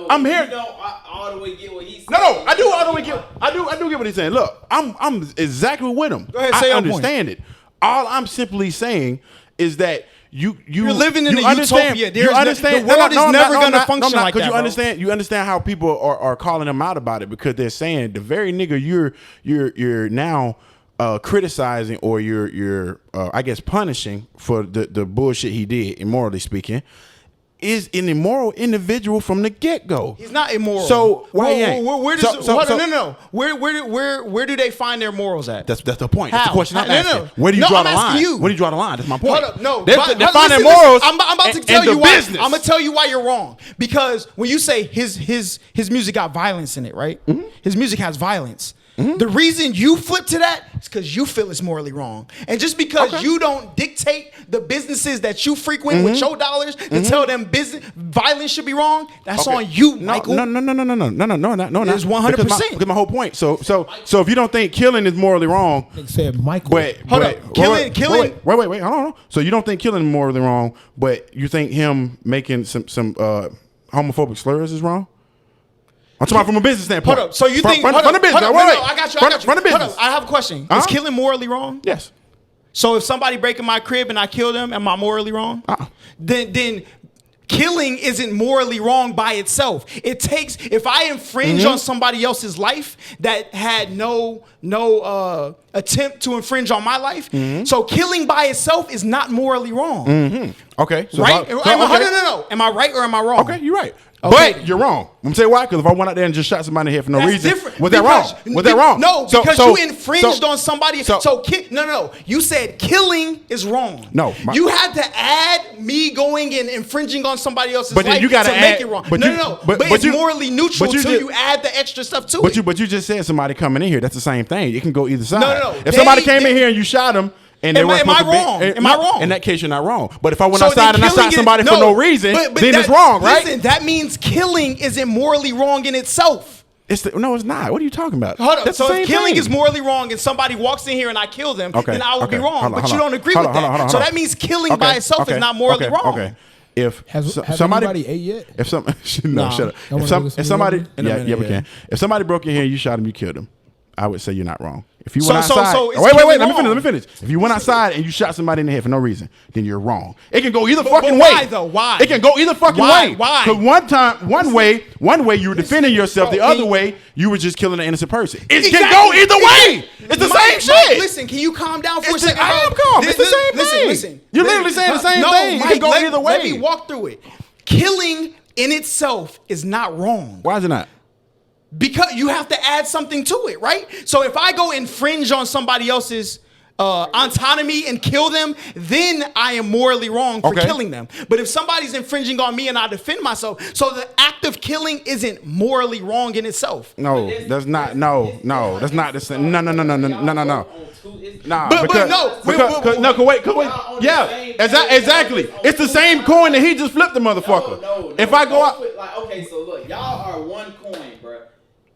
I'm here. You don't all the way get what he's saying. No, I do all the way get. I do get what he's saying. Look, I'm exactly with him. Go ahead, say I your point. understand it. All I'm simply saying is that you're living in a understand, utopia. You understand The world is never going to function like that. Because you bro. understand. You understand how people are calling him out about it, because they're saying the very nigga you're now criticizing, or you're I guess punishing for the bullshit he did, immorally speaking, is an immoral individual from the get-go. He's not immoral. So why where do they find their morals at? That's the point. That's the How? question I'm No, asking. no. Where do you No, draw I'm the asking line? you. Where do you draw the line? That's my point. Hold up, no. They but find their listen, morals. I'm about to in tell the you why. business. I'm gonna tell you why you're wrong. Because when you say his music got violence in it, right? His music has violence. The reason you flip to that is because you feel it's morally wrong. And just because you don't dictate the businesses that you frequent with your dollars to tell them business violence should be wrong, that's on you, Michael. No. It's 100%. Because my whole point. So if you don't think killing is morally wrong, Said Michael. but Hold up. Killing. Wait. Hold on. So you don't think killing is morally wrong, but you think him making some homophobic slurs is wrong? I'm talking about from a business standpoint. Hold up. So you think from the business? Hold up, Wait. no, I got you. From the business. Hold up. I have a question. Uh-huh. Is killing morally wrong? Yes. So if somebody break in my crib and I kill them, am I morally wrong? Then killing isn't morally wrong by itself. It takes, if I infringe on somebody else's life that had no attempt to infringe on my life, so killing by itself is not morally wrong. Okay. So Right? no. Am I right or am I wrong? Okay, you're right. Okay. But you're wrong. I'm gonna say why? Because if I went out there and just shot somebody in the head for no That's reason, different. was that wrong? Was that wrong? No, because you infringed on somebody. So, No. You said killing is wrong. No, you had to add me going and infringing on somebody else's But then life you gotta to add- make it wrong. but No. But it's morally neutral until you add the extra stuff to it. But you just said somebody coming in here. That's the same thing. It can go either side. No. If somebody came in here and you shot him. And Am I wrong? Am I wrong? In that case, you're not wrong. But if I went So outside then and I shot killing somebody for no reason, then it's wrong, right? Listen, that means killing isn't morally wrong in itself. No, it's not. What are you talking about? Hold up. That's So the if same killing thing. is morally wrong and somebody walks in here and I kill them, then I would be wrong. Hold on, But hold you on. don't agree Hold with on, that. hold on, So hold that on. means killing by itself is not morally wrong. Okay. If Has somebody anybody ate yet? If some Nah. shut up. Don't If, wanna go if somebody to In a minute, we yeah. can. If somebody broke in here, you shot him, you killed him. I would say you're not wrong. If you So- went so- outside, so is wait, killing let me wrong? finish. If you went outside and you shot somebody in the head for no reason, then you're wrong. It can go either But fucking why way. though? Why? It can go either fucking Why? way. Why? Because one way you were defending yourself. The other way you were just killing an innocent person. It can go either way. It's the same shit. Listen, can you calm down for a It's the- second? I am bro? calm. It's the same thing. Listen. You're literally saying the same thing. It can go either way. Let me walk through it. Killing in itself is not wrong. Why is it not? Because you have to add something to it, right? So if I go infringe on somebody else's autonomy and kill them, then I am morally wrong for killing them. But if somebody's infringing on me and I defend myself, so the act of killing isn't morally wrong in itself. No, that's not. No, that's not the same. No. Nah, But wait. Yeah, exactly. It's the same coin that he just flipped the motherfucker. No, if I go out, like, okay, so look, y'all are one coin, bro.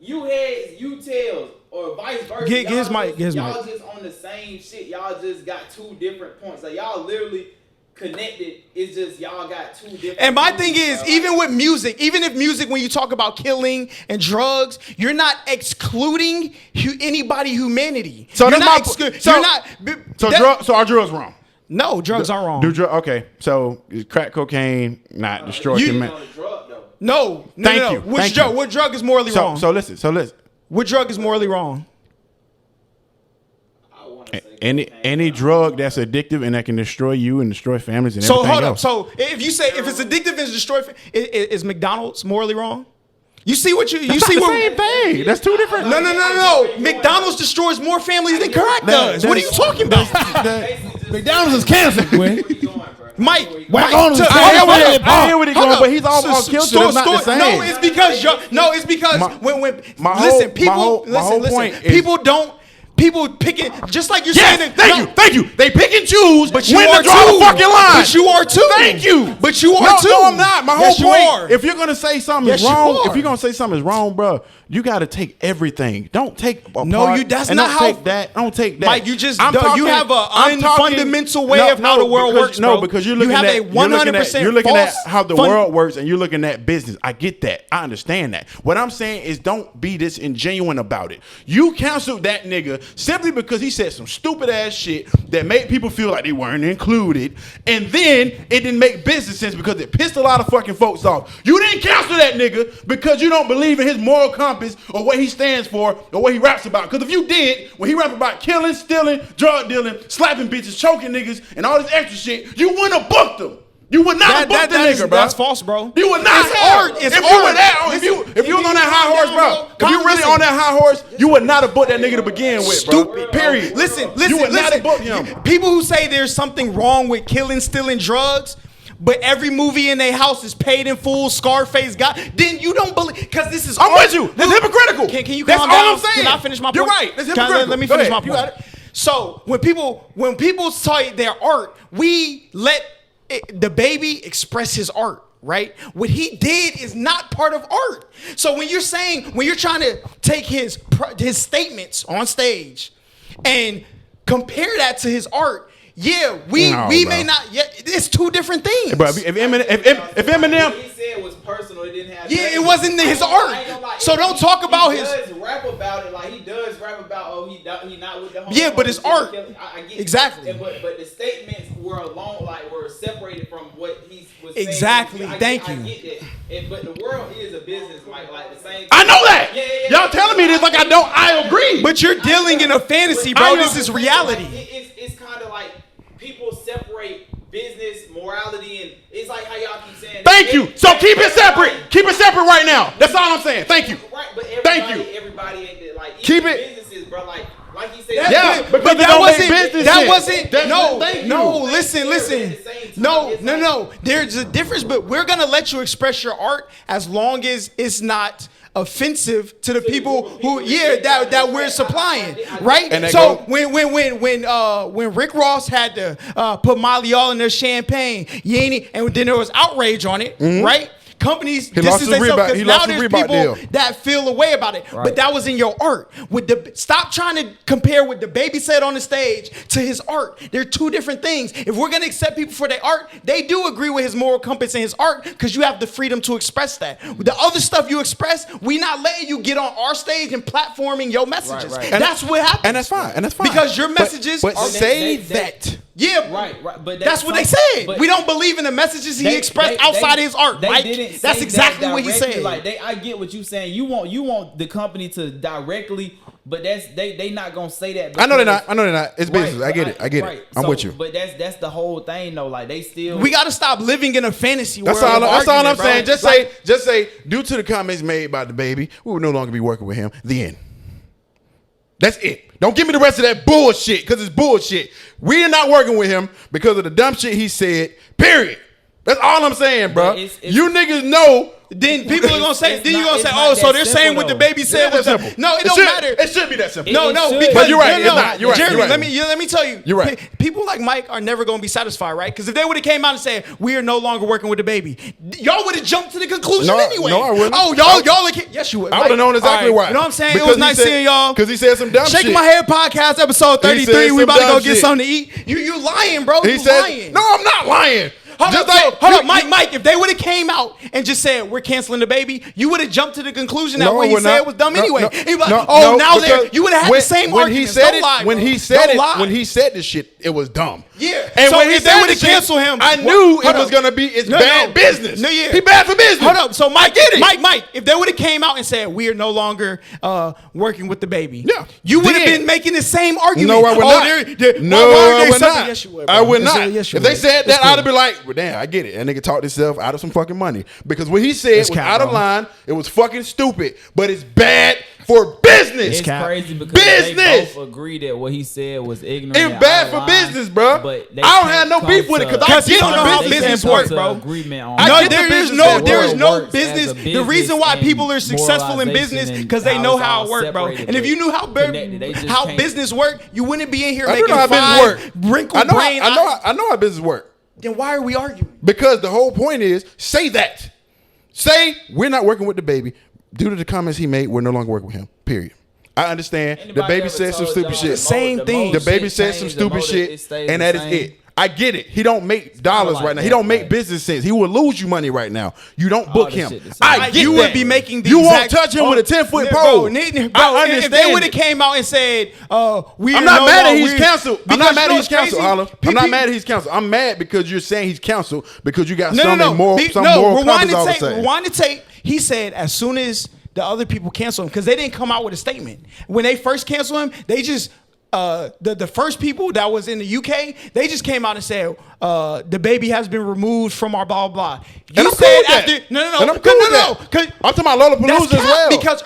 You heads, you tails, or vice versa. Get his Y'all mic, get his y'all mic. just on the same shit. Y'all just got two different points. Like y'all literally connected. It's just y'all got two different. And my points, thing is, bro. even with music, when you talk about killing and drugs, you're not excluding humanity. So you're that's not my- you're not. So are drugs wrong? No, drugs aren't wrong. Okay, so is crack cocaine not destroy You- human? On the drug though. No. Thank you. Which Thank you. What drug is morally wrong? So listen. What drug is morally wrong? I want to say Any drug that's addictive and that can destroy you and destroy families and So everything hold up. else. So if it's addictive and destroy, is McDonald's morally wrong? You see what you see the what? same thing. That's two different. No. McDonald's destroys more families than crack does. What are you talking about? McDonald's is cancer, boy. Mike, Whack Mike, on him. to- I hold hear up, I hear what he's hold going, up. but he's all guilty. That's not the same. No, it's because when my listen, whole- people my whole listen. point is- People picking just like you're Yes, saying. thank you. They pick and choose But you when are to draw too. the fucking line. But you are too. Thank you. But you are no, too. No, I'm not. My Yes, whole you point. are. If you're gonna say something Yes, is you wrong, are. if you're gonna say something is wrong, bro, you got to take everything. Don't take a No, part you- that's and not don't how- take that. Don't take that. Mike, you just I'm you talking- have a I'm talking- fundamental way of how the world because- works. No, bro. because you're you looking have at a 100% You're looking at false how the world works, and you're looking at business. I get that. I understand that. What I'm saying is, don't be disingenuous about it. You canceled that nigga simply because he said some stupid ass shit that made people feel like they weren't included, and then it didn't make business sense because it pissed a lot of fucking folks off. You didn't cancel that nigga because you don't believe in his moral compass or what he stands for or what he raps about. Because if you did, when he rap about killing, stealing, drug dealing, slapping bitches, choking niggas, and all this extra shit, you wouldn't have booked him. You would not have booked the nigga, bro. That's false, bro. You would not It's have. art. It's if art. you were that, Listen, if you was on that high horse, bro. If you really on that high horse, you would not have booked that nigga to begin with, bro. Stupid. Period. Listen. You would not have booked him. People who say there's something wrong with killing, stealing drugs, but every movie in their house is paid in full, Scarface got, then you don't believe, because this is I'm art. with you. That's hypocritical. Can you That's calm all down? I'm saying. Can I finish my point? You're right. That's Can I- hypocritical. Let me Go finish my ahead. You point. got it. So when people say their art, we let the baby express his art. Right? What he did is not part of art. So when you're trying to take his statements on stage and compare that to his art, yeah, we may not. Yeah, it's two different things. Bro, if Eminem, What he said was personal. It didn't have. Yeah, it wasn't his art. So don't talk about his. He does rap about it. Like he does rap about. He not with the. Yeah, but it's art. I get Exactly. It. But the statements were were separated from what he was saying. Exactly. Thank you. I get that. But the world is a business, like the same. I know that. Yeah. Y'all telling me this like I don't. I agree. But you're dealing in a fantasy, bro. This is reality. It's kind of like people separate business, morality, and it's like how y'all keep saying. Thank you. So keep it separate. Keep it separate right now. That's all I'm saying. Thank you. Right, but Thank you. Everybody ain't like Keep it. businesses, bro. Like he said. Yeah, but because that wasn't. business That shit. wasn't. Thank you. No. Listen. No. There's a difference, but we're gonna let you express your art as long as it's not offensive to the people who that we're supplying, right? And so when Rick Ross had to put Molly all in their champagne, and then there was outrage on it, right? Companies distance themselves because now there's people that feel a way about it. Right. But that was in your art. Stop trying to compare what the baby said on the stage to his art. They're two different things. If we're gonna accept people for their art, they do agree with his moral compass and his art because you have the freedom to express that. The other stuff you express, we not letting you get on our stage and platforming your messages. Right. That's what happens. And that's fine. Because your messages are say that. Yeah, right. But that's what they said. We don't believe in the messages he expressed outside his art. That's exactly what he said. Like I get what you're saying. You want the company to directly, but they not gonna say that. I know they're not. It's business. I get it. I'm with you. But that's the whole thing though. Like they still. We gotta stop living in a fantasy world. That's all I'm saying. Just say, due to the comments made about the baby, we will no longer be working with him. The end. That's it. Don't give me the rest of that bullshit because it's bullshit. We are not working with him because of the dumb shit he said. Period. That's all I'm saying, bro. You niggas know. Then people are gonna say. Then you gonna say, "Oh, so they're saying what the baby said was simple." No, it don't matter. It should be that simple. No, because but you're right. It's not. You're right. Jeremy, you're right. let me tell you. You're right. People like Mike are never gonna be satisfied, right? Because if they would have came out and said we are no longer working with the baby, y'all would have jumped to the conclusion anyway. No, I wouldn't. Oh, y'all. Yes, you would. I would have known exactly why. You know what I'm saying? It was nice seeing y'all. Because he said some dumb shit. Shaking My Head podcast episode 33. We about to go get something to eat. You lying, bro. You lying. No, I'm not lying. Hold up, Mike. If they would have came out and just said we're canceling the baby, you would have jumped to the conclusion that what he said was dumb anyway. He was like, you would have had the same arguments. When he said this shit, it was dumb. Yeah. And so when he if they would have canceled him, I knew it was gonna be bad business. No, yeah. He bad for business. Hold up. So Mike, get it. Mike, if they would have came out and said we are no longer working with the baby, you would have been making the same argument. No, I would not. I would not. Yes, you would. I would not. If they said that, I'd be like, well, damn, I get it. That nigga talked himself out of some fucking money because what he said was out of line. It was fucking stupid, but it's bad for business. It's crazy because they both agree that what he said was ignorant. It's bad for business, bro. But I don't have no beef with it because you don't know how business works, bro. No, there is no business. The reason why people are successful in business because they know how it works, bro. And if you knew how business works, you wouldn't be in here making wrinkled brain. I know how business works. Then why are we arguing? Because the whole point is, say that. Say we're not working with the baby. Due to the comments he made, we're no longer working with him. Period. I understand. The baby said some stupid shit. Same thing. The baby said some stupid shit, and that is it. I get it. He don't make dollars right now. He don't make business sense. He will lose you money right now. You don't book him. I get you that. would be making the you won't touch him with a 10-foot pole. I understand. If they would have came out and said, I'm not mad at he's canceled. I'm not mad at he's canceled, Holla. I'm not mad at he's canceled. I'm mad because you're saying he's canceled because you got some moral compass all of a sudden. Rewind the tape. He said as soon as the other people canceled him, because they didn't come out with a statement. When they first canceled him, they just the first people that was in the UK, they just came out and said the baby has been removed from our blah blah blah. You said after no. I'm talking about Lollapalooza as well. Because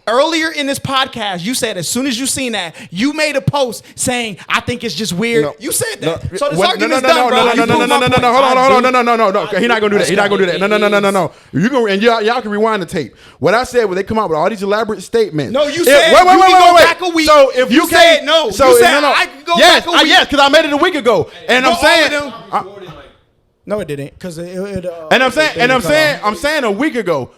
earlier in this podcast, you said as soon as you seen that, you made a post saying I think it's just weird. No, you said that. So this argument's done, bro. Hold on, no. He's not gonna do that. He's not gonna do that. No. You go and y'all can rewind the tape. What I said when they come out with all these elaborate statements. No, you said you can go back a week. So if you said no, so you said I can go back a week. Yes, because I made it a week ago, and I'm saying. No, it didn't. Because I'm saying a week ago.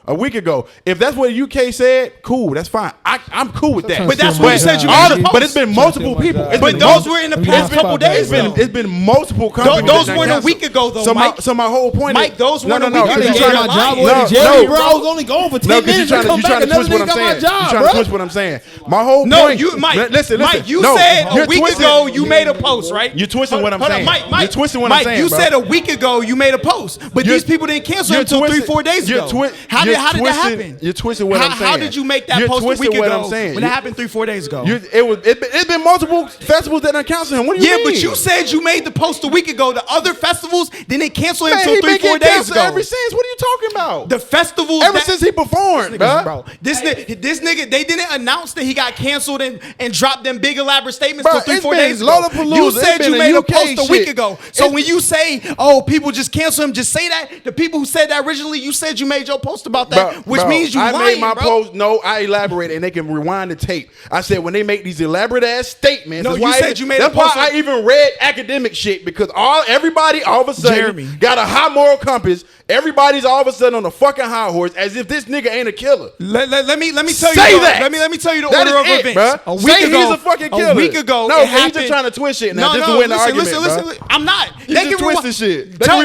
If that's what the UK said, cool. That's fine. I'm cool with that. But that's what you said. But it's been multiple people. But those were in the past couple days. It's been multiple companies. Those weren't a week ago, though. So my whole point is, Mike, those weren't a week ago. No, bro. I was only going for 10 minutes. You trying to twist what I'm saying. You trying to twist what I'm saying. My whole point. No, Mike. Listen. Mike, you said a week ago you made a post, right? You're twisting what I'm saying. You're twisting what I'm saying. You said a week ago ago, you made a post, but these people didn't cancel him until 3-4 days ago. How did that happen? You're twisting what I'm saying. How did you make that post a week ago when it happened 3-4 days ago? It's been multiple festivals that done canceled him. What do you mean? Yeah, but you said you made the post a week ago. The other festivals didn't cancel him until 3-4 days ago. Ever since, what are you talking about? The festivals ever since he performed, bro. This nigga, they didn't announce that he got canceled and dropped them big elaborate statements till 3-4 days ago. You said you made a post a week ago. So when you say, "Oh, people just cancel him," just say that. The people who said that originally, you said you made your post about that, which means you lying, I made my post. No, I elaborated, and they can rewind the tape. I said when they make these elaborate ass statements. No, you said you made a post. That's why I even read academic shit, because everybody all of a sudden got a high moral compass. Everybody's all of a sudden on a fucking high horse, as if this nigga ain't a killer. Let me tell you. That. Let me tell you the order of events. A week ago, he's a fucking killer. A week ago, no, he's just trying to twist shit now, just to win the argument. Listen. I'm not. They can twist the shit. Tell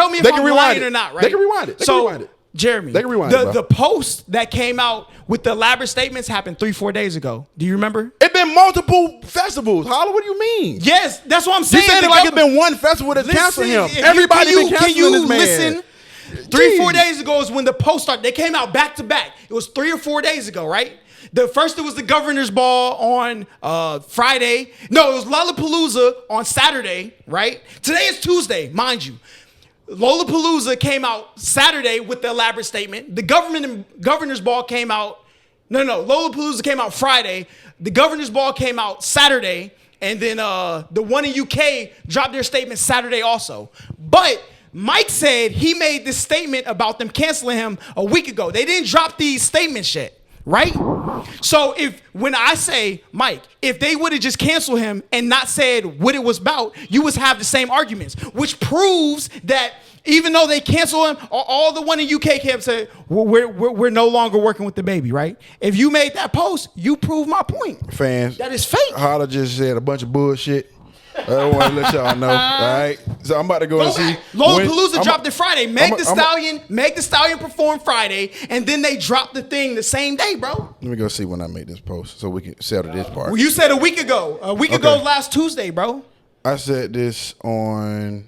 me if I'm lying or not. Right? They can rewind it. So, Jeremy, they can rewind it. The post that came out with the elaborate statements happened 3-4 days ago. Do you remember? It been multiple festivals. Holla, what do you mean? Yes, that's what I'm saying. You said it like it's been one festival that's canceled him. Everybody been canceling this man. Listen? 3-4 days ago is when the post started. They came out back to back. It was 3 or 4 days ago, right? First it was the governor's ball on Friday. No, it was Lollapalooza on Saturday, right? Today is Tuesday, mind you. Lollapalooza came out Saturday with the elaborate statement. The governor's ball came out. No, Lollapalooza came out Friday. The governor's ball came out Saturday, and then the one in UK dropped their statement Saturday also. But Mike said he made this statement about them canceling him a week ago. They didn't drop these statements yet. Right? So when I say, Mike, if they would have just canceled him and not said what it was about, you would have the same arguments, which proves that even though they canceled him, all the one in UK camp said, we're no longer working with the baby, right? If you made that post, you prove my point. Fans. That is fake. Holla just said a bunch of bullshit. I want to let y'all know, all right? So I'm about to go and see. Lollapalooza dropped it Friday. Meg the Stallion performed Friday, and then they dropped the thing the same day, bro. Let me go see when I make this post so we can settle this part. Well, you said a week ago. A week ago last Tuesday, bro. I said this on...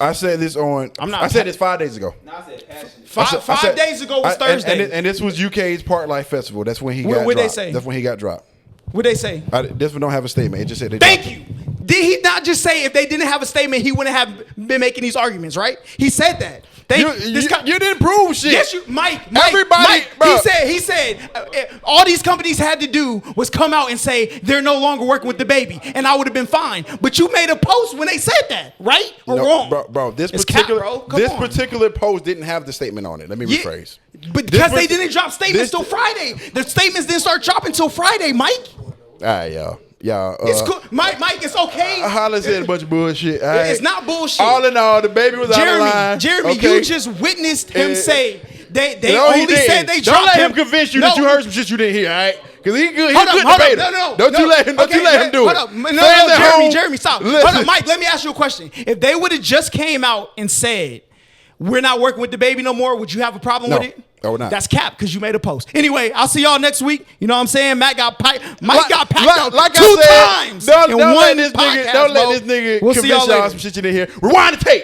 I said this on... I said this 5 days ago. No, I said passionate. Five days ago was Thursday. And this was UK's Park Life Festival. That's when he got dropped. What'd they say? That's when he got dropped. What'd they say? This one don't have a statement. It just said they Thank you. Did he not just say if they didn't have a statement, he wouldn't have been making these arguments, right? He said that. You didn't prove shit. Yes, Mike. Everybody, bro. He said, all these companies had to do was come out and say they're no longer working with the baby, and I would have been fine. But you made a post when they said that, right or wrong? Bro. This particular post didn't have the statement on it. Let me rephrase. But because they didn't drop statements till Friday, the statements didn't start dropping till Friday, Mike. All right, y'all. It's cool. Mike, it's okay. Holla said a bunch of bullshit. All right? It's not bullshit. All in all, the baby was out of line. Jeremy, okay? you just witnessed him say they only said they dropped him. Don't let him convince you that you heard some shit you didn't hear, all right? Because he's good debater. Don't you let him do it. Hold up. No, Jeremy, stop. Hold up, Mike, let me ask you a question. If they would have just came out and said, we're not working with the baby no more, would you have a problem with it? I would not. That's cap because you made a post. Anyway, I'll see y'all next week. You know what I'm saying? Mike got packed up two times. Don't let this nigga convince y'all some shit you didn't hear. Rewind the tape.